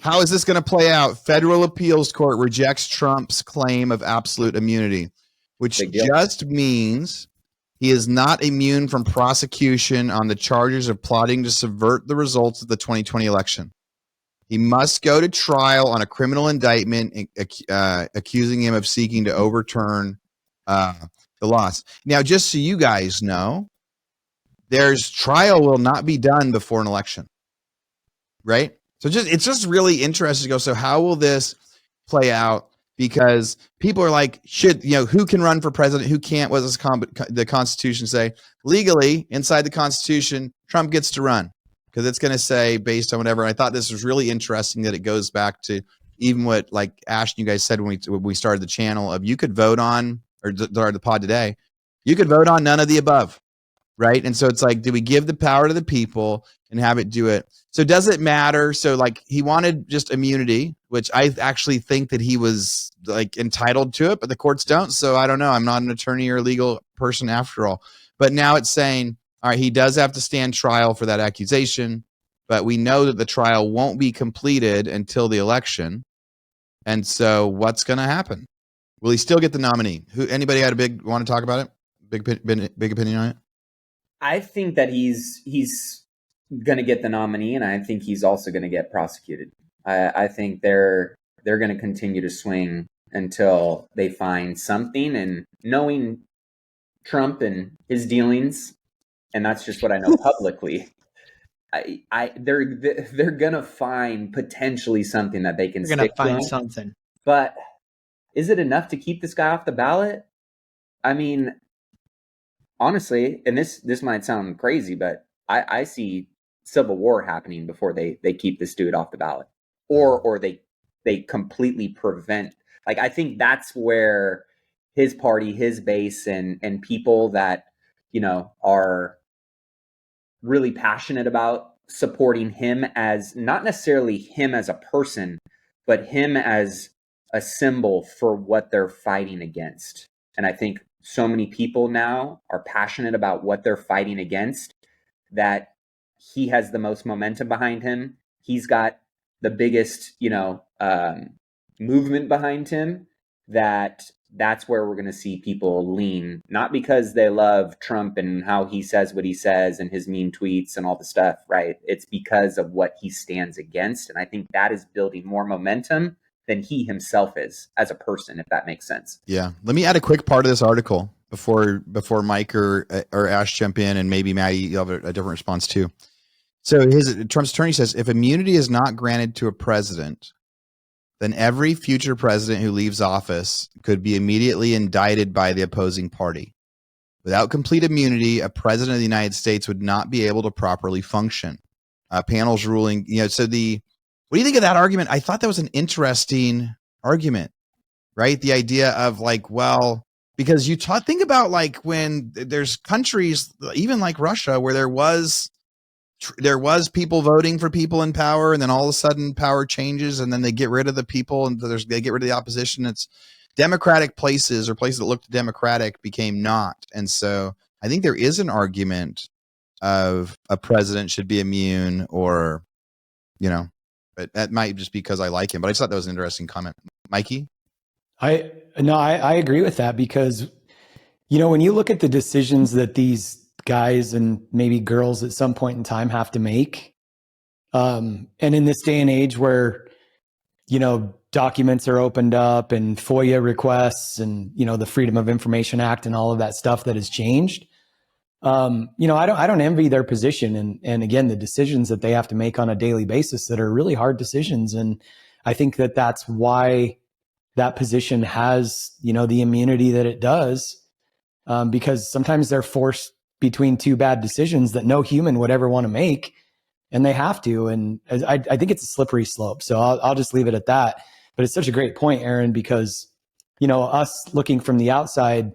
How is this gonna play out? Federal appeals court rejects Trump's claim of absolute immunity, which just means he is not immune from prosecution on the charges of plotting to subvert the results of the 2020 election. He must go to trial on a criminal indictment accusing him of seeking to overturn the loss. Now, just so you guys know, trial will not be done before an election, right? So it's just really interesting to go, so how will this play out? Because people are like, who can run for president? Who can't? What does the Constitution say? Legally, inside the Constitution, Trump gets to run, because it's going to say based on whatever. I thought this was really interesting that it goes back to even what like Ash and you guys said when we started the channel of you could vote on, or the pod today, you could vote on none of the above, right? And so it's like, do we give the power to the people and have it do it? So does it matter? So like he wanted just immunity, which I actually think that he was like entitled to it, but the courts don't. So I don't know. I'm not an attorney or a legal person after all. But now it's saying, all right, he does have to stand trial for that accusation, but we know that the trial won't be completed until the election. And so what's going to happen? Will he still get the nominee? Anybody want to talk about it? Big opinion on it? I think that he's going to get the nominee, and I think he's also going to get prosecuted. I think they're going to continue to swing until they find something. And knowing Trump and his dealings, and that's just what I know publicly, they're going to find potentially something that they can They're going stick to find to. something. But is it enough to keep this guy off the ballot? I mean, honestly, and this might sound crazy, but I see civil war happening before they keep this dude off the ballot, or they completely prevent. Like, I think that's where his party, his base, and people that are really passionate about supporting him, as not necessarily him as a person, but him as a symbol for what they're fighting against. And I think so many people now are passionate about what they're fighting against that he has the most momentum behind him. He's got the biggest, movement behind him. That's where we're going to see people lean, not because they love Trump and how he says what he says and his mean tweets and all the stuff, right? It's because of what he stands against. And I think that is building more momentum than he himself is as a person, if that makes sense. Yeah. Let me add a quick part of this article before Mike or Ash jump in, and maybe Maddie, you have a different response too. So Trump's attorney says, if immunity is not granted to a president, then every future president who leaves office could be immediately indicted by the opposing party. Without complete immunity, a president of the United States would not be able to properly function. Panel's ruling, what do you think of that argument? I thought that was an interesting argument, right? The idea of because you think about when there's countries, even like Russia, where there was people voting for people in power, and then all of a sudden power changes, and then they get rid of the people, and they get rid of the opposition. It's democratic places, or places that looked democratic became not. And so I think there is an argument of a president should be immune, or, but that might just be because I like him. But I just thought that was an interesting comment. Mikey? I agree with that, because, when you look at the decisions that these guys and maybe girls at some point in time have to make, and in this day and age where, documents are opened up and FOIA requests and, the Freedom of Information Act and all of that stuff that has changed, I don't envy their position. And again, the decisions that they have to make on a daily basis that are really hard decisions. And I think that that's why that position has, the immunity that it does, because sometimes they're forced between two bad decisions that no human would ever want to make, and they have to. And I think it's a slippery slope. So I'll just leave it at that. But it's such a great point, Aaron, because, us looking from the outside,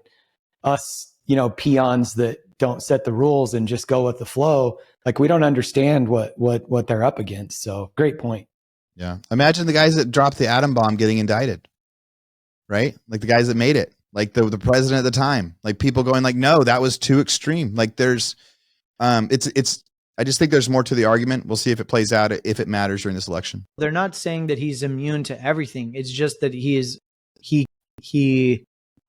us, peons that don't set the rules and just go with the flow, we don't understand what they're up against. So great point. Yeah. Imagine the guys that dropped the atom bomb getting indicted, right? The guys that made it. The president at the time, people going no, that was too extreme. There's, I just think there's more to the argument. We'll see if it plays out, if it matters during this election. They're not saying that he's immune to everything. It's just that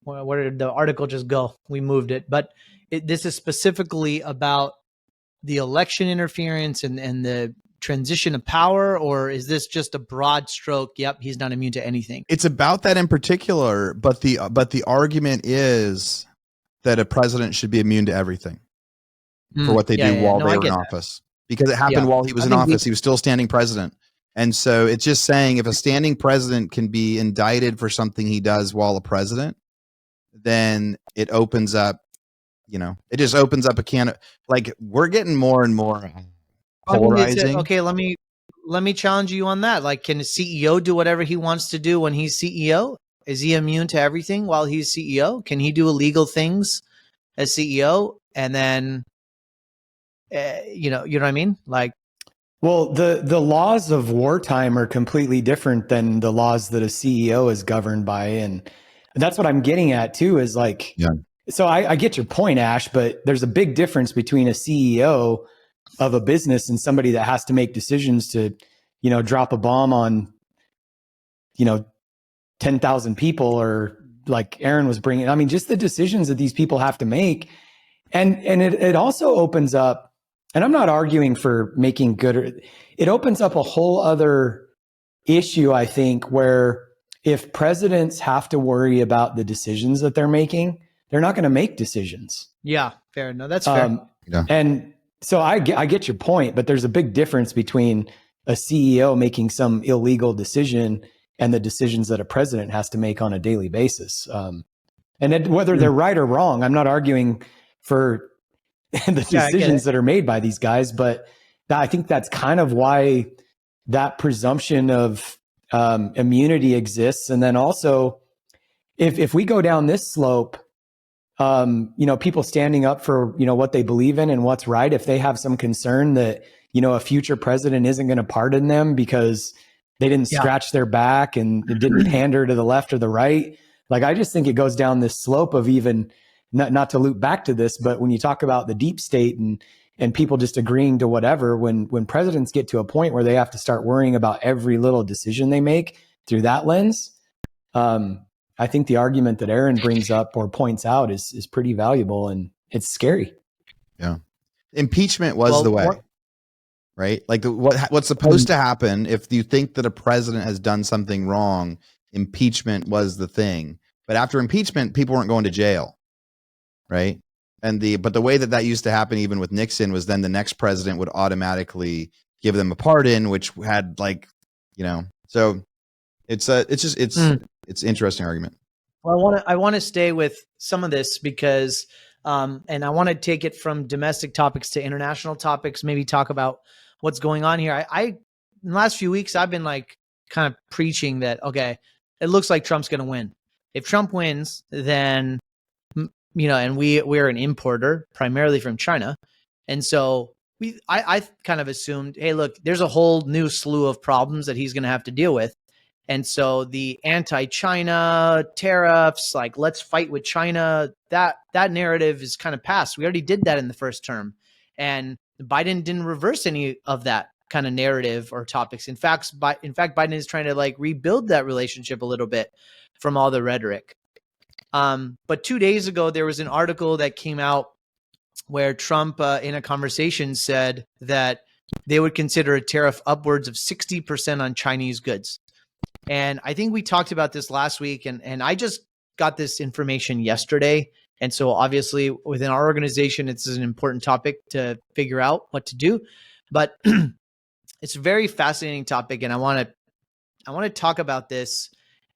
where did the article just go? We moved it, but this is specifically about the election interference and the transition of power, or is this just a broad stroke? Yep, he's not immune to anything. It's about that in particular, but the argument is that a president should be immune to everything for what they do while they were in office, because it happened while he was in office. He was still standing president. And so it's just saying, if a standing president can be indicted for something he does while a president, then it opens up, it just opens up a can of, we're getting more and more polarizing. Okay, let me challenge you on that. Can a CEO do whatever he wants to do when he's CEO? Is he immune to everything while he's CEO? Can he do illegal things as CEO? And then, you know what I mean? Well, the laws of wartime are completely different than the laws that a CEO is governed by, and that's what I'm getting at too. Is yeah. So I get your point, Ash, but there's a big difference between a CEO of a business and somebody that has to make decisions to, drop a bomb on, 10,000 people, or like Aaron was bringing. I mean, just the decisions that these people have to make. And it also opens up, and I'm not arguing for making good, it opens up a whole other issue, I think, where if presidents have to worry about the decisions that they're making, they're not going to make decisions. Yeah, fair. No, that's fair. Yeah. And so I get your point, but there's a big difference between a CEO making some illegal decision and the decisions that a president has to make on a daily basis. And whether they're right or wrong, I'm not arguing for the decisions that are made by these guys, but I think that's kind of why that presumption of immunity exists. And then also, if we go down this slope, people standing up for, what they believe in and what's right, if they have some concern that, a future president isn't going to pardon them because they didn't scratch their back and it didn't pander to the left or the right. I just think it goes down this slope of even not to loop back to this, but when you talk about the deep state and people just agreeing to whatever, when presidents get to a point where they have to start worrying about every little decision they make through that lens, I think the argument that Aaron brings up or points out is pretty valuable, and it's scary. Yeah. Impeachment was the way, right? Like what's supposed to happen if you think that a president has done something wrong, impeachment was the thing. But after impeachment, people weren't going to jail, right? But the way that used to happen, even with Nixon, was then the next president would automatically give them a pardon, which had so it's interesting argument. Well, I want to stay with some of this because, and I want to take it from domestic topics to international topics. Maybe talk about what's going on here. In the last few weeks, I've been like kind of preaching that, okay, it looks like Trump's going to win. If Trump wins, then, and we're an importer primarily from China. And so I kind of assumed, hey, look, there's a whole new slew of problems that he's going to have to deal with. And so the anti-China tariffs, like let's fight with China, that narrative is kind of past. We already did that in the first term. And Biden didn't reverse any of that kind of narrative or topics. In fact, Biden is trying to like rebuild that relationship a little bit from all the rhetoric. But 2 days ago, there was an article that came out where Trump, in a conversation, said that they would consider a tariff upwards of 60% on Chinese goods. And I think we talked about this last week, and I just got this information yesterday. And so obviously within our organization, it's an important topic to figure out what to do. But it's a very fascinating topic, and I want to talk about this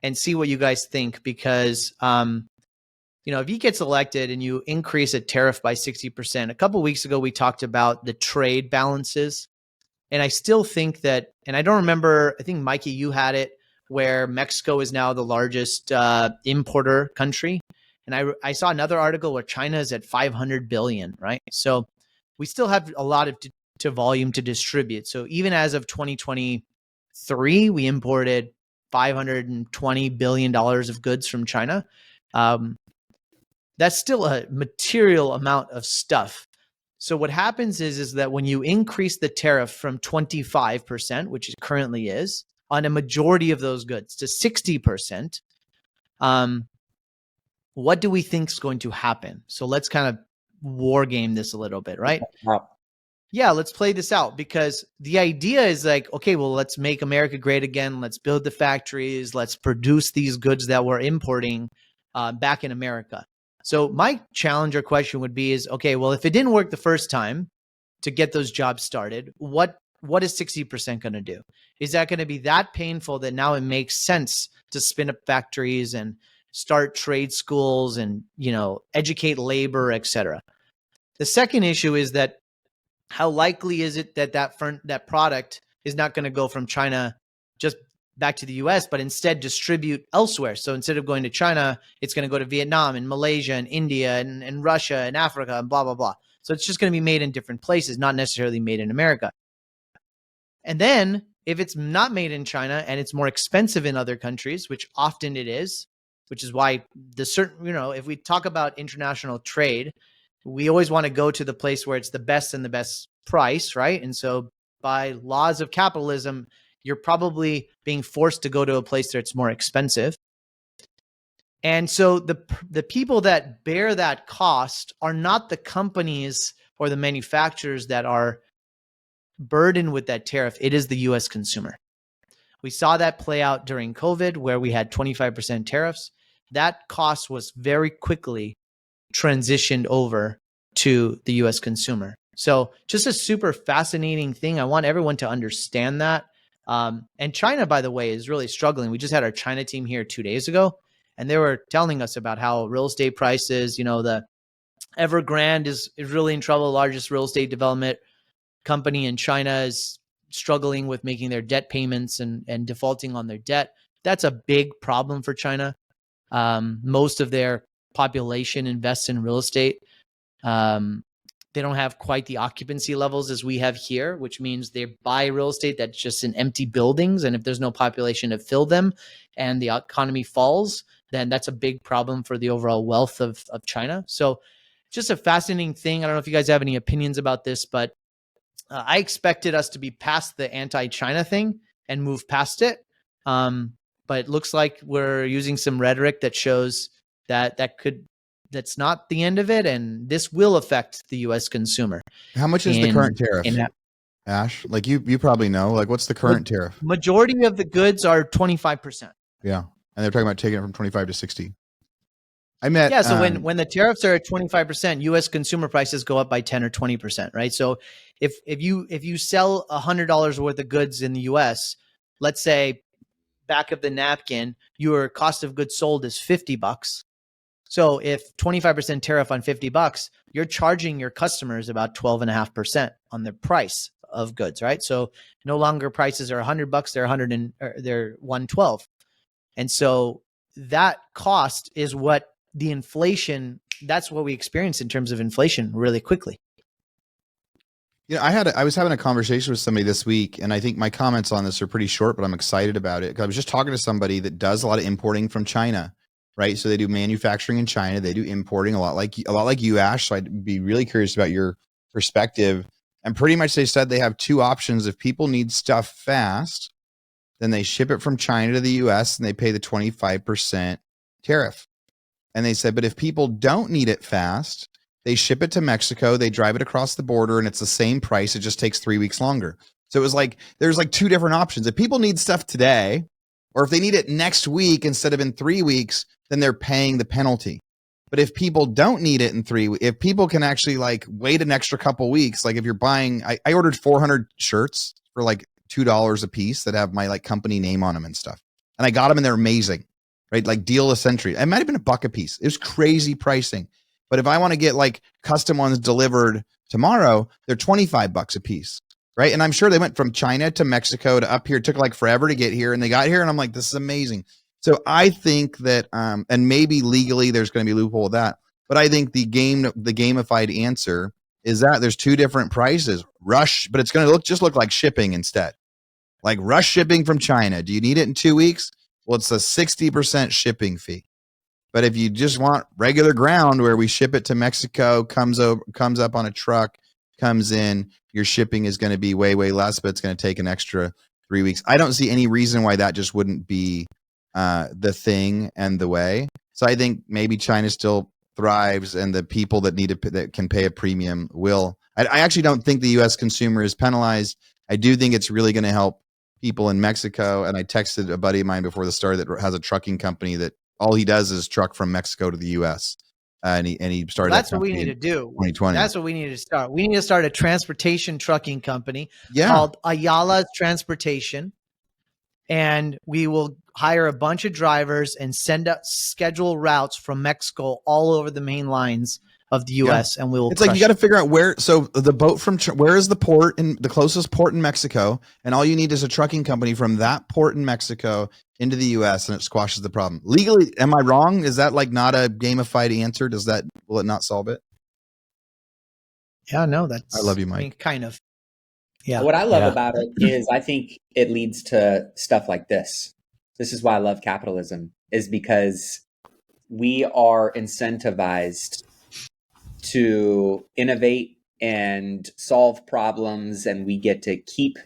and see what you guys think, because if he gets elected and you increase a tariff by 60%, a couple of weeks ago we talked about the trade balances, and I still think that, and I don't remember, I think Mikey, you had it, where Mexico is now the largest importer country. And I saw another article where China is at 500 billion, right? So we still have a lot of to volume to distribute. So even as of 2023, we imported $520 billion of goods from China. That's still a material amount of stuff. So what happens is that when you increase the tariff from 25%, which it currently is, on a majority of those goods to 60%, what do we think is going to happen? So let's kind of war game this a little bit, right? Yeah, let's play this out, because the idea is like, okay, well, let's make America great again. Let's build the factories. Let's produce these goods that we're importing back in America. So my challenge or question would be is, okay, well, if it didn't work the first time to get those jobs started, what is 60% going to do? Is that going to be that painful that now it makes sense to spin up factories and start trade schools and, educate labor, et cetera? The second issue is that how likely is it that product is not going to go from China just back to the US, but instead distribute elsewhere? So instead of going to China, it's going to go to Vietnam and Malaysia and India and Russia and Africa and blah, blah, blah. So it's just going to be made in different places, not necessarily made in America. And then if it's not made in China and it's more expensive in other countries, which often it is, which is why if we talk about international trade, we always want to go to the place where it's the best and the best price, right? And so by laws of capitalism, you're probably being forced to go to a place that's more expensive. And so the people that bear that cost are not the companies or the manufacturers that are burdened with that tariff. It is the US consumer. We saw that play out during COVID, where we had 25% tariffs. That cost was very quickly transitioned over to the US consumer. So just a super fascinating thing. I want everyone to understand that. And China, by the way, is really struggling. We just had our China team here 2 days ago, and they were telling us about how real estate prices, the Evergrande is really in trouble. The largest real estate development company in China is struggling with making their debt payments and defaulting on their debt. That's a big problem for China. Most of their population invests in real estate. They don't have quite the occupancy levels as we have here, which means they buy real estate that's just in empty buildings. And if there's no population to fill them and the economy falls, then that's a big problem for the overall wealth of China. So just a fascinating thing. I don't know if you guys have any opinions about this, but I expected us to be past the anti-China thing and move past it. But it looks like we're using some rhetoric that shows that that's not the end of it. And this will affect the U.S. consumer. How much is the current tariff, Ash? Like you probably know, like what's the current tariff? Majority of the goods are 25%. Yeah. And they're talking about taking it from 25 to 60. So when the tariffs are at 25%, U.S. consumer prices go up by 10 or 20%, right? So if you sell $100 worth of goods in the U.S., let's say back of the napkin, your cost of goods sold is $50. So if 25% tariff on $50, you're charging your customers about 12.5% on the price of goods, right? So no longer prices are $100, they're $112. And so that cost is what the inflation, that's what we experience in terms of inflation really quickly. You know, I was having a conversation with somebody this week, and I think my comments on this are pretty short, but I'm excited about it. I was just talking to somebody that does a lot of importing from China, right? So they do manufacturing in China, they do importing a lot like you, Ash. So I'd be really curious about your perspective. And pretty much they said they have two options. If people need stuff fast, then they ship it from China to the US and they pay the 25% tariff. And they said, but if people don't need it fast, they ship it to Mexico, they drive it across the border, and it's the same price. It just takes 3 weeks longer. So it was like, there's like two different options. If people need stuff today, or if they need it next week instead of in 3 weeks, then they're paying the penalty. But if people don't need it in 3 weeks, if people can actually like wait an extra couple weeks, like if you're buying, I ordered 400 shirts for like $2 a piece that have my like company name on them and stuff. And I got them and they're amazing, right? Like deal of the century. It might've been $1 a piece. It was crazy pricing. But if I want to get like custom ones delivered tomorrow, they're $25 a piece, right? And I'm sure they went from China to Mexico to up here. It took like forever to get here, and they got here, and I'm like, this is amazing. So I think that, and maybe legally there's going to be a loophole with that, but I think the gamified answer is that there's two different prices. Rush, but it's going to look like shipping instead. Like rush shipping from China. Do you need it in 2 weeks? Well, it's a 60% shipping fee. But if you just want regular ground where we ship it to Mexico, comes up on a truck, comes in, your shipping is going to be way, way less, but it's going to take an extra 3 weeks. I don't see any reason why that just wouldn't be the thing and the way. So I think maybe China still thrives, and the people that that can pay a premium will. I actually don't think the U.S. consumer is penalized. I do think it's really going to help people in Mexico. And I texted a buddy of mine before the start that has a trucking company that all he does is truck from Mexico to the U.S. And he started. That's what we need to do. 2020. That's what we need to start. We need to start a transportation trucking company called Ayala Transportation, and we will hire a bunch of drivers and send out schedule routes from Mexico all over the main lines of the U.S. And we will. It's like you got to figure out where. So the boat from where is the port in the closest port in Mexico, and all you need is a trucking company from that port in Mexico into the U.S. and it squashes the problem. Legally, am I wrong? Is that like not a gamified answer? Will it not solve it? Yeah, no, I love you, Mike. I mean, kind of. Yeah. What I love about it is I think it leads to stuff like this. This is why I love capitalism, is because we are incentivized to innovate and solve problems, and we get to keep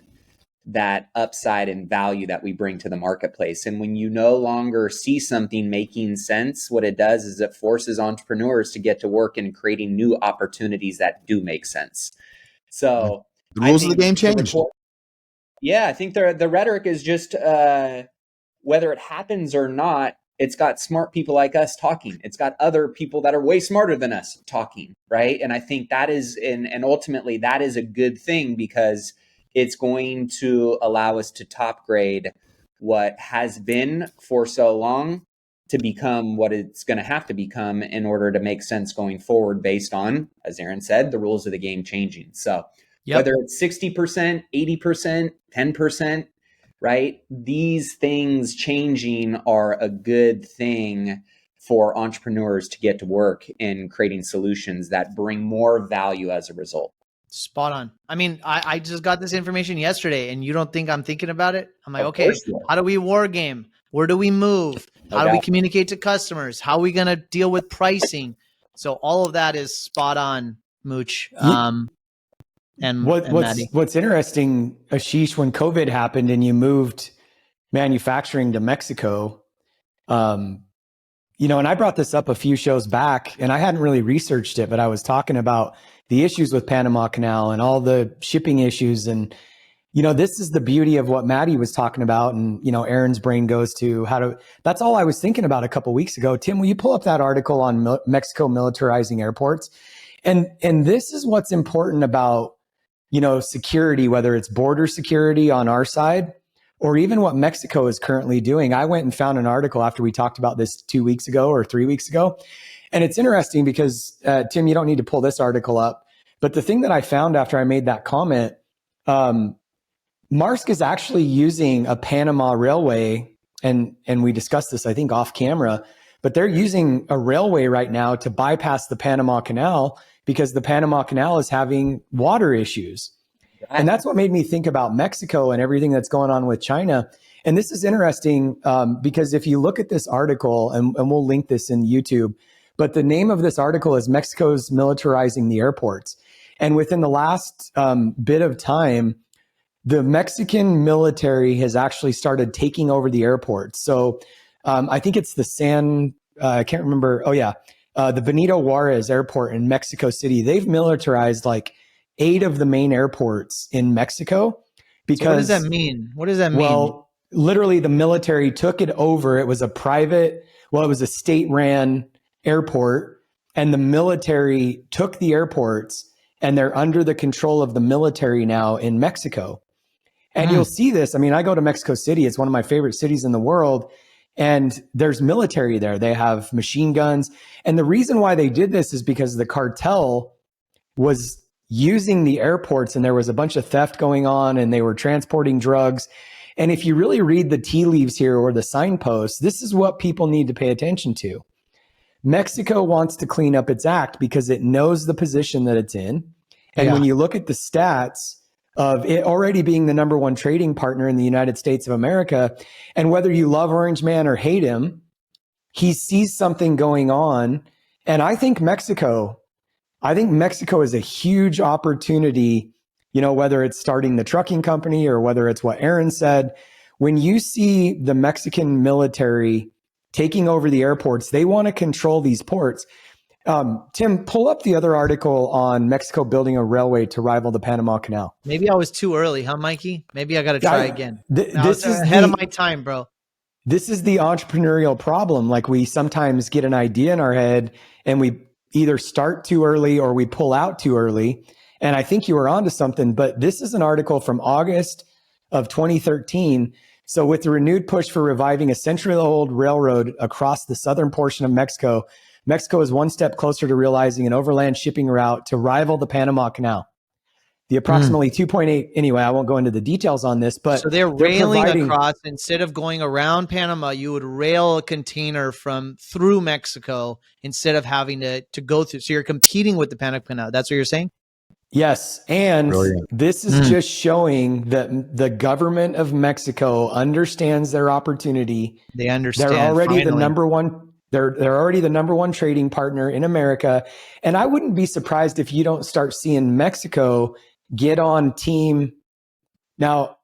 that upside and value that we bring to the marketplace. And when you no longer see something making sense, what it does is it forces entrepreneurs to get to work in creating new opportunities that do make sense. So the rules of the game change. I think the rhetoric is just whether it happens or not, it's got smart people like us talking. It's got other people that are way smarter than us talking, right? And I think that is, and ultimately that is a good thing, because it's going to allow us to top grade what has been for so long to become what it's going to have to become in order to make sense going forward, based on, as Aaron said, the rules of the game changing. So whether it's 60%, 80%, 10%, right? These things changing are a good thing for entrepreneurs to get to work in creating solutions that bring more value as a result. Spot on. I mean, I just got this information yesterday, and you don't think I'm thinking about it? I'm like, okay, how do we war game? Where do we move? No How do we doubt. communicate to customers? How are we going to deal with pricing? So all of that is spot on, Mooch. And Maddie. What's interesting, Ashish, when COVID happened and you moved manufacturing to Mexico, you know, and I brought this up a few shows back, and I hadn't really researched it, but I was talking about the issues with Panama Canal and all the shipping issues. And, you know, this is the beauty of what Maddie was talking about. And, you know, Aaron's brain goes to that's all I was thinking about a couple of weeks ago. Tim, will you pull up that article on Mexico militarizing airports? And this is what's important about, you know, security, whether it's border security on our side or even what Mexico is currently doing. I went and found an article after we talked about this 2 weeks ago or 3 weeks ago. And it's interesting because, Tim, you don't need to pull this article up. But the thing that I found after I made that comment, Maersk is actually using a Panama railway. And we discussed this, I think, off camera. But they're using a railway right now to bypass the Panama Canal because the Panama Canal is having water issues. And that's what made me think about Mexico and everything that's going on with China. And this is interesting because if you look at this article, and we'll link this in YouTube, but the name of this article is Mexico's Militarizing the Airports. And within the last bit of time, the Mexican military has actually started taking over the airports. So I think it's I can't remember. Oh, yeah. The Benito Juarez Airport in Mexico City. They've militarized like 8 of the main airports in Mexico. Because so what does that mean? What does that mean? Well, literally the military took it over. It was it was a state-ran airport, and the military took the airports, and they're under the control of the military now in Mexico. And you'll see this. I mean, I go to Mexico City. It's one of my favorite cities in the world. And there's military there. They have machine guns. And the reason why they did this is because the cartel was using the airports and there was a bunch of theft going on and they were transporting drugs. And if you really read the tea leaves here or the signposts, this is what people need to pay attention to. Mexico wants to clean up its act because it knows the position that it's in. And when you look at the stats of it already being the number one trading partner in the United States of America, and whether you love Orange Man or hate him, he sees something going on. And I think Mexico is a huge opportunity, you know, whether it's starting the trucking company or whether it's what Aaron said. When you see the Mexican military taking over the airports, they want to control these ports. Tim, pull up the other article on Mexico building a railway to rival the Panama Canal. Maybe I was too early, huh, Mikey? Maybe I got to try again. This is ahead of my time, bro. This is the entrepreneurial problem. Like, we sometimes get an idea in our head and we either start too early or we pull out too early. And I think you were onto something, but this is an article from August of 2013. So with the renewed push for reviving a century-old railroad across the southern portion of Mexico, Mexico is one step closer to realizing an overland shipping route to rival the Panama Canal. The approximately 2.8, anyway, I won't go into the details on this, but so they're railing across. Instead of going around Panama, you would rail a container through Mexico instead of having to go through. So you're competing with the Panama Canal. That's what you're saying? Yes. And this is just showing that the government of Mexico understands their opportunity. They understand. They're already the number one. They're already the number one trading partner in America. And I wouldn't be surprised if you don't start seeing Mexico get on team. Now,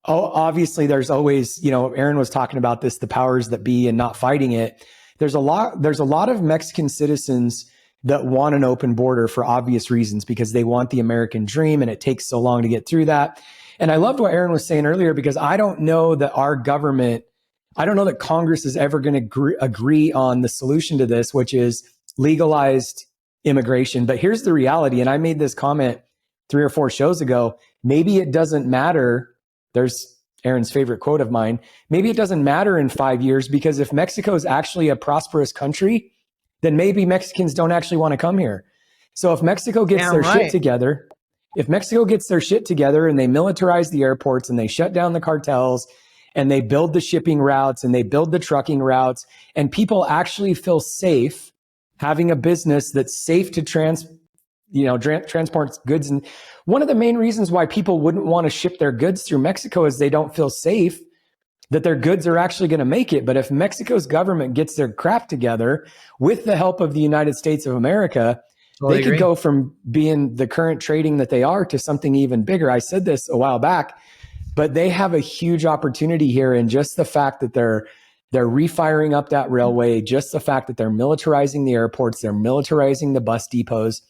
obviously there's always, you know, Aaron was talking about this, the powers that be and not fighting it. There's a lot of Mexican citizens that want an open border for obvious reasons because they want the American dream and it takes so long to get through that. And I loved what Aaron was saying earlier because I don't know that Congress is ever going to agree on the solution to this, which is legalized immigration. But here's the reality. And I made this comment 3 or 4 shows ago. Maybe it doesn't matter. There's Aaron's favorite quote of mine. Maybe it doesn't matter in 5 years because if Mexico is actually a prosperous country, then maybe Mexicans don't actually want to come here. So if Mexico gets shit together, and they militarize the airports and they shut down the cartels and they build the shipping routes and they build the trucking routes and people actually feel safe having a business that's safe to transport goods. And one of the main reasons why people wouldn't want to ship their goods through Mexico is they don't feel safe. that their goods are actually going to make it. But if Mexico's government gets their crap together with the help of the United States of America, they could go from being the current trading that they are to something even bigger. I said this a while back, but they have a huge opportunity here. And just the fact that they're refiring up that railway, just the fact that they're militarizing the airports, they're militarizing the bus depots.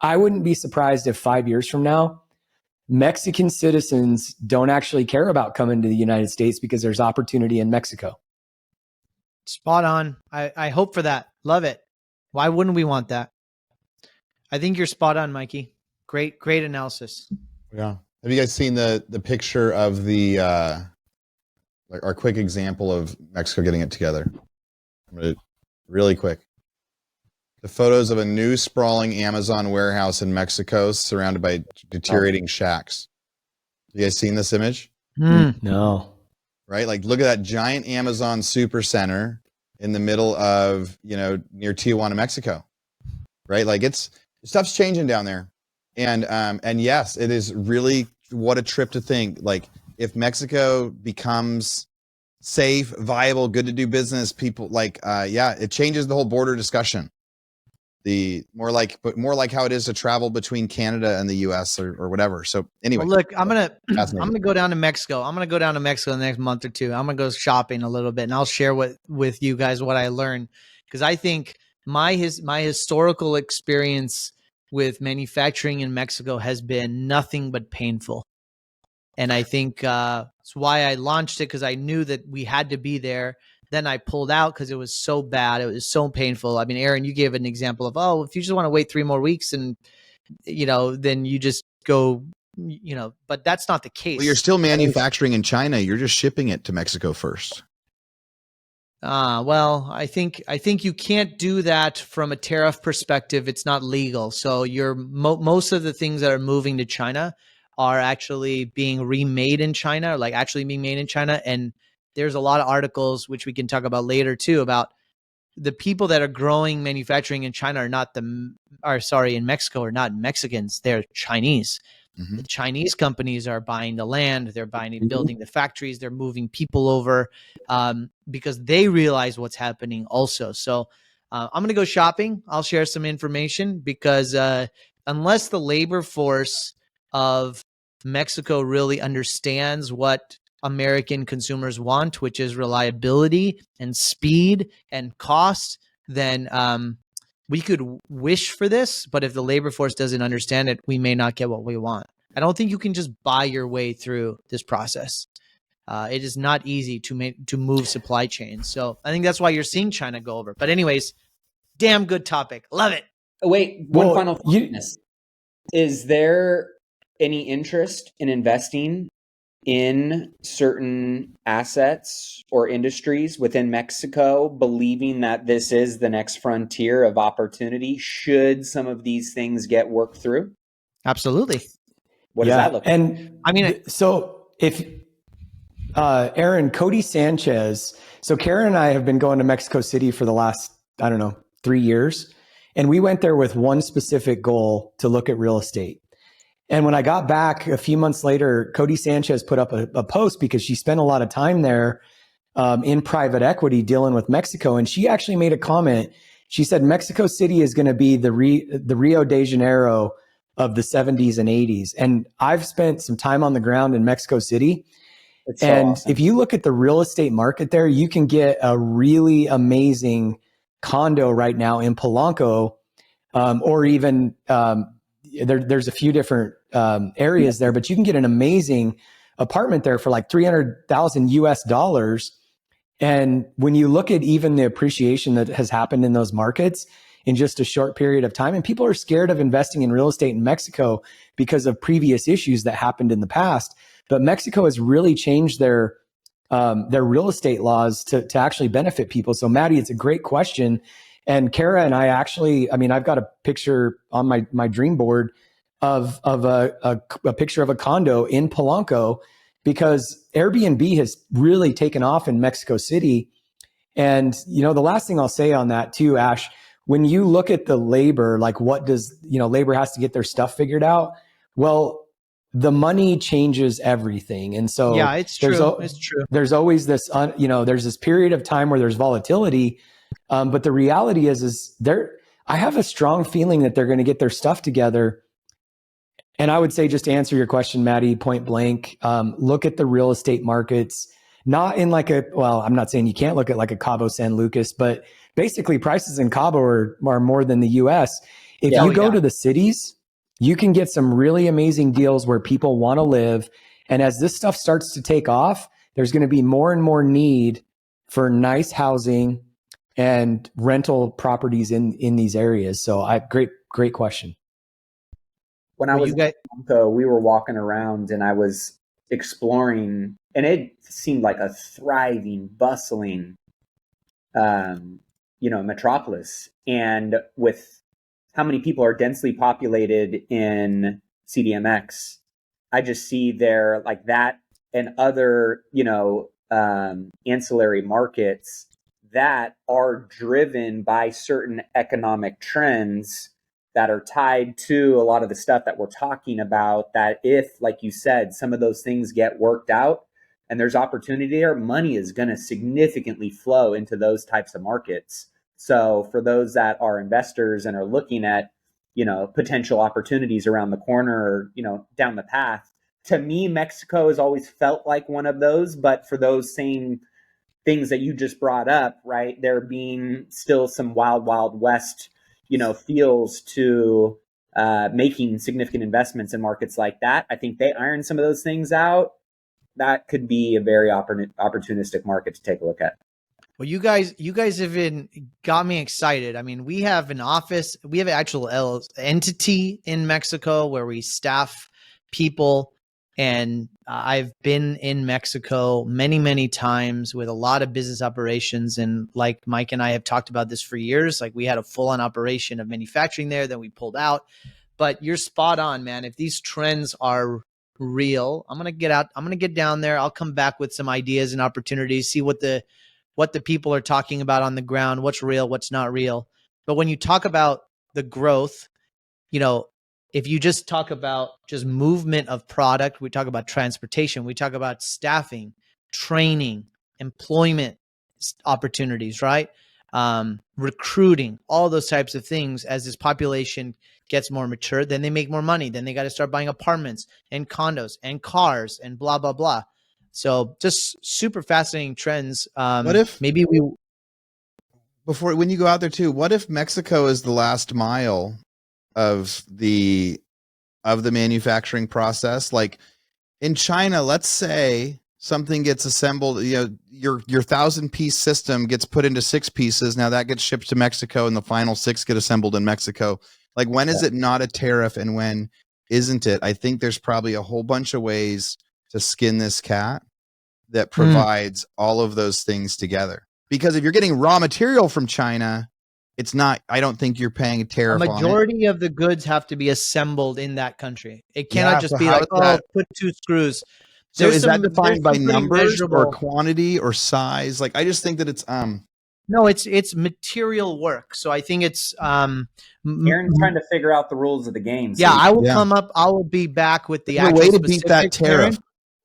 I wouldn't be surprised if 5 years from now, Mexican citizens don't actually care about coming to the United States because there's opportunity in Mexico. Spot on. I hope for that. Love it. Why wouldn't we want that? I think you're spot on, Mikey. Great analysis. Yeah. Have you guys seen the picture of the like our quick example of Mexico getting it together? I'm gonna really quick. The photos of a new sprawling Amazon warehouse in Mexico surrounded by deteriorating shacks. You guys seen this image? No. Right? Like, look at that giant Amazon super center in the middle of, near Tijuana, Mexico. Right? Like, stuff's changing down there. And yes, it is really, what a trip to think. Like, if Mexico becomes safe, viable, good to do business, people it changes the whole border discussion. More like how it is to travel between Canada and the US or whatever. So anyway, well, look, I'm gonna go down to Mexico. I'm gonna go down to Mexico in the next month or two. I'm gonna go shopping a little bit, and I'll share with you guys what I learned, because I think my historical experience with manufacturing in Mexico has been nothing but painful. And I think that's why I launched it, because I knew that we had to be there. Then I pulled out because it was so bad. It was so painful. I mean, Aaron, you gave an example of, if you just want to wait 3 more weeks and, then you just go, but that's not the case. Well, you're still manufacturing in China. You're just shipping it to Mexico first. Well, I think you can't do that from a tariff perspective. It's not legal. So most of the things that are moving to China are actually being remade in China, like actually being made in China. And there's a lot of articles, which we can talk about later too, about the people that are growing manufacturing in China in Mexico are not Mexicans. They're Chinese. Mm-hmm. The Chinese companies are buying the land. They're building the factories. They're moving people over because they realize what's happening also. So I'm going to go shopping. I'll share some information because unless the labor force of Mexico really understands what American consumers want, which is reliability and speed and cost, then we could wish for this. But if the labor force doesn't understand it, we may not get what we want. I don't think you can just buy your way through this process. It is not easy to move supply chains. So I think that's why you're seeing China go over. But anyways, damn good topic. Love it. Wait, one final thing. Is there any interest in investing in certain assets or industries within Mexico, believing that this is the next frontier of opportunity should some of these things get worked through? Absolutely. What does that look like? And I mean, so if Aaron, Cody Sanchez, so Karen and I have been going to Mexico City for the last, 3 years. And we went there with one specific goal, to look at real estate. And when I got back a few months later, Cody Sanchez put up a post because she spent a lot of time there in private equity dealing with Mexico. And she actually made a comment. She said, Mexico City is going to be the Rio de Janeiro of the 70s and 80s. And I've spent some time on the ground in Mexico City. It's so awesome. If you look at the real estate market there, you can get a really amazing condo right now in Polanco, or even there's a few different areas there, but you can get an amazing apartment there for like $300,000 US. And when you look at even the appreciation that has happened in those markets in just a short period of time, and people are scared of investing in real estate in Mexico because of previous issues that happened in the past. But Mexico has really changed their real estate laws to actually benefit people. So Maddie, it's a great question. And Kara and I actually, I've got a picture on my dream board of a picture of a condo in Polanco, because Airbnb has really taken off in Mexico City. And, the last thing I'll say on that too, Ash, when you look at the labor, like what does, labor has to get their stuff figured out. Well, the money changes everything. And so yeah, it's true. It's true. There's always this, there's this period of time where there's volatility. But the reality is I have a strong feeling that they're going to get their stuff together. And I would say, just to answer your question, Maddie, point blank, look at the real estate markets, not in I'm not saying you can't look at like a Cabo San Lucas, but basically prices in Cabo are more than the US. If you go to the cities, you can get some really amazing deals where people want to live. And as this stuff starts to take off, there's going to be more and more need for nice housing and rental properties in these areas. So great question. When I was in Mexico, we were walking around and I was exploring, and it seemed like a thriving, bustling, metropolis. And with how many people are densely populated in CDMX, I just see there like that and other, ancillary markets that are driven by certain economic trends that are tied to a lot of the stuff that we're talking about, that if, like you said, some of those things get worked out and there's opportunity there, money is going to significantly flow into those types of markets. So for those that are investors and are looking at, potential opportunities around the corner or, down the path, to me, Mexico has always felt like one of those. But for those same things that you just brought up, right, there being still some wild, wild west feels to making significant investments in markets like that. I think they iron some of those things out. That could be a very opportunistic market to take a look at. Well, you guys have got me excited. I mean, we have an office, we have an actual entity in Mexico where we staff people. And I've been in Mexico many, many times with a lot of business operations. And like Mike and I have talked about this for years, like we had a full-on operation of manufacturing there, then we pulled out. But you're spot on, man. If these trends are real, I'm going to get out. I'm going to get down there. I'll come back with some ideas and opportunities, see what the people are talking about on the ground, what's real, what's not real. But when you talk about the growth, if you just talk about just movement of product, we talk about transportation, we talk about staffing, training, employment opportunities, right? Recruiting, all those types of things. As this population gets more mature, then they make more money. Then they got to start buying apartments and condos and cars and blah, blah, blah. So just super fascinating trends. What if maybe when you go out there too, what if Mexico is the last mile of the manufacturing process? Like in China, let's say something gets assembled, your 1,000-piece system gets put into 6 pieces. Now that gets shipped to Mexico and the final 6 get assembled in Mexico. Like when is it not a tariff and when isn't it? I think there's probably a whole bunch of ways to skin this cat that provides all of those things together. Because if you're getting raw material from China, it's not, I don't think you're paying a tariff on it. A majority of the goods have to be assembled in that country. It cannot just be like, put 2 screws. So is that defined by numbers or quantity or size? Like, I just think that it's no, it's material work. So I think it's Aaron's trying to figure out the rules of the game. So I will be back with the actual way to beat that tariff. Aaron,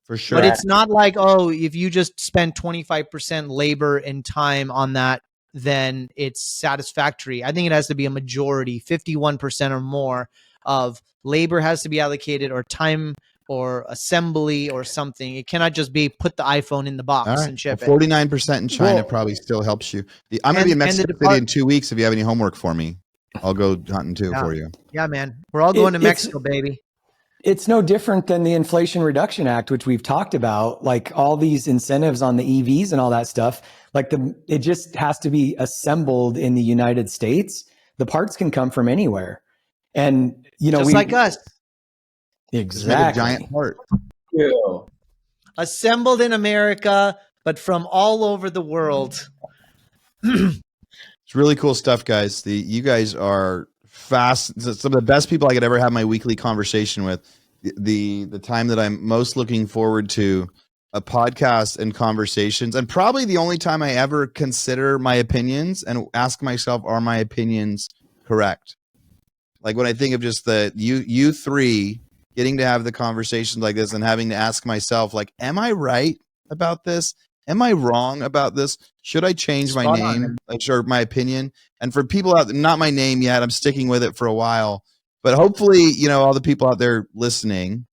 for sure. But it's not like, if you just spend 25% labor and time on that, then it's satisfactory. I think it has to be a majority, 51% or more of labor has to be allocated, or time or assembly or something. It cannot just be put the iPhone in the box and ship it. 49% in China probably still helps you. I'm going to be in Mexico City in 2 weeks. If you have any homework for me, I'll go hunting too for you. Yeah, man. We're all going to Mexico, baby. It's no different than the Inflation Reduction Act, which we've talked about, like all these incentives on the EVs and all that stuff. Like it just has to be assembled in the United States. The parts can come from anywhere. And, just like us. Exactly. A giant part. Yeah. Assembled in America, but from all over the world. It's really cool stuff, guys. You guys are fast. Some of the best people I could ever have my weekly conversation with. The time that I'm most looking forward to a podcast and conversations, and probably the only time I ever consider my opinions and ask myself, are my opinions correct? Like when I think of just you three getting to have the conversations like this and having to ask myself, like, am I right about this? Am I wrong about this? Should I change my name or my opinion? And for people out there, not my name yet, I'm sticking with it for a while. But hopefully, all the people out there listening,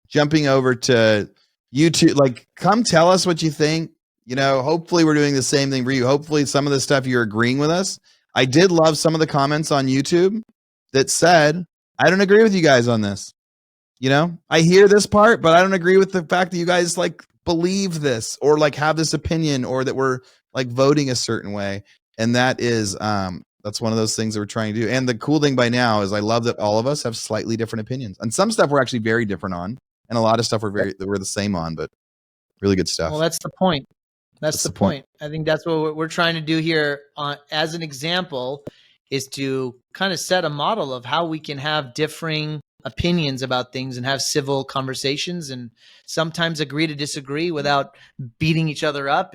jumping over to YouTube, like, come tell us what you think. Hopefully we're doing the same thing for you. Hopefully some of the stuff you're agreeing with us. I did love some of the comments on YouTube that said, I don't agree with you guys on this. I hear this part, but I don't agree with the fact that you guys like believe this or like have this opinion or that we're like voting a certain way. And that is, that's one of those things that we're trying to do. And the cool thing by now is I love that all of us have slightly different opinions. And some stuff we're actually very different on. And a lot of stuff we're the same on, but really good stuff. Well, that's the point. That's the point. I think that's what we're trying to do here as an example, is to kind of set a model of how we can have differing opinions about things and have civil conversations and sometimes agree to disagree without beating each other up.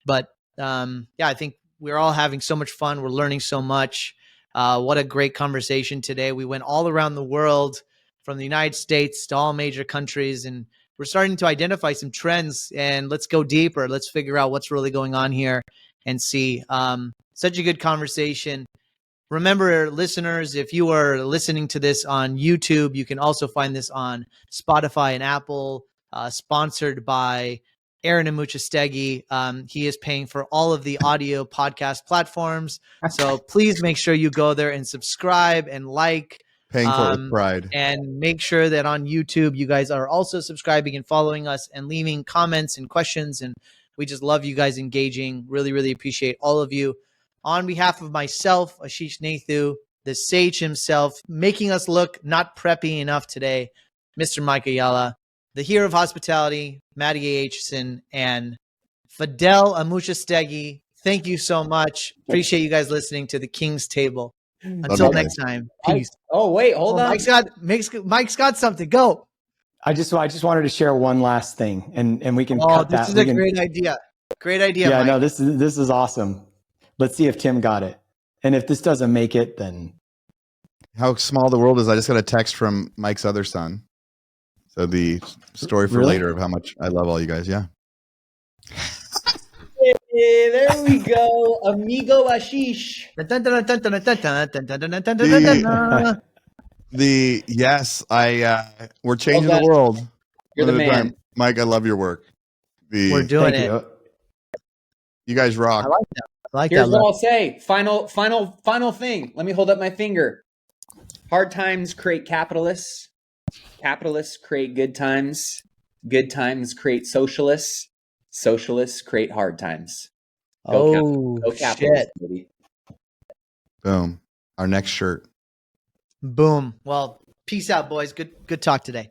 But I think we're all having so much fun. We're learning so much. What a great conversation today. We went all around the world, from the United States to all major countries, and we're starting to identify some trends, and let's go deeper. Let's figure out what's really going on here and see. Such a good conversation. Remember, listeners, if you are listening to this on YouTube, you can also find this on Spotify and Apple, sponsored by Aaron Amuchastegui. He is paying for all of the audio podcast platforms. So please make sure you go there and subscribe and like. Paying for it with pride. And make sure that on YouTube, you guys are also subscribing and following us and leaving comments and questions. And we just love you guys engaging. Really, really appreciate all of you. On behalf of myself, Ashish Nathu, the sage himself, making us look not preppy enough today, Mr. Mike Ayala, the hero of hospitality, Maddie A. Aitchison, and Fidel Amuchastegui. Thank you so much. Appreciate you guys listening to the King's Table. Until next time, peace. Wait, hold on. Mike's got something. Go. I just wanted to share one last thing, and we can cut that. This is a great idea. Great idea. Yeah, Mike. no, this is awesome. Let's see if Tim got it. And if this doesn't make it, then how small the world is. I just got a text from Mike's other son. So the story for later of how much I love all you guys. Yeah. Hey, there we go. Amigo Ashish. We're changing the world. You're the man. Mike, I love your work. We're doing it. You guys rock. I like that. Here's what I'll say. Final thing. Let me hold up my finger. Hard times create capitalists. Capitalists create good times. Good times create socialists. Socialists create hard times. Go shit. Boom. Our next shirt. Boom. Well, peace out, boys. Good talk today.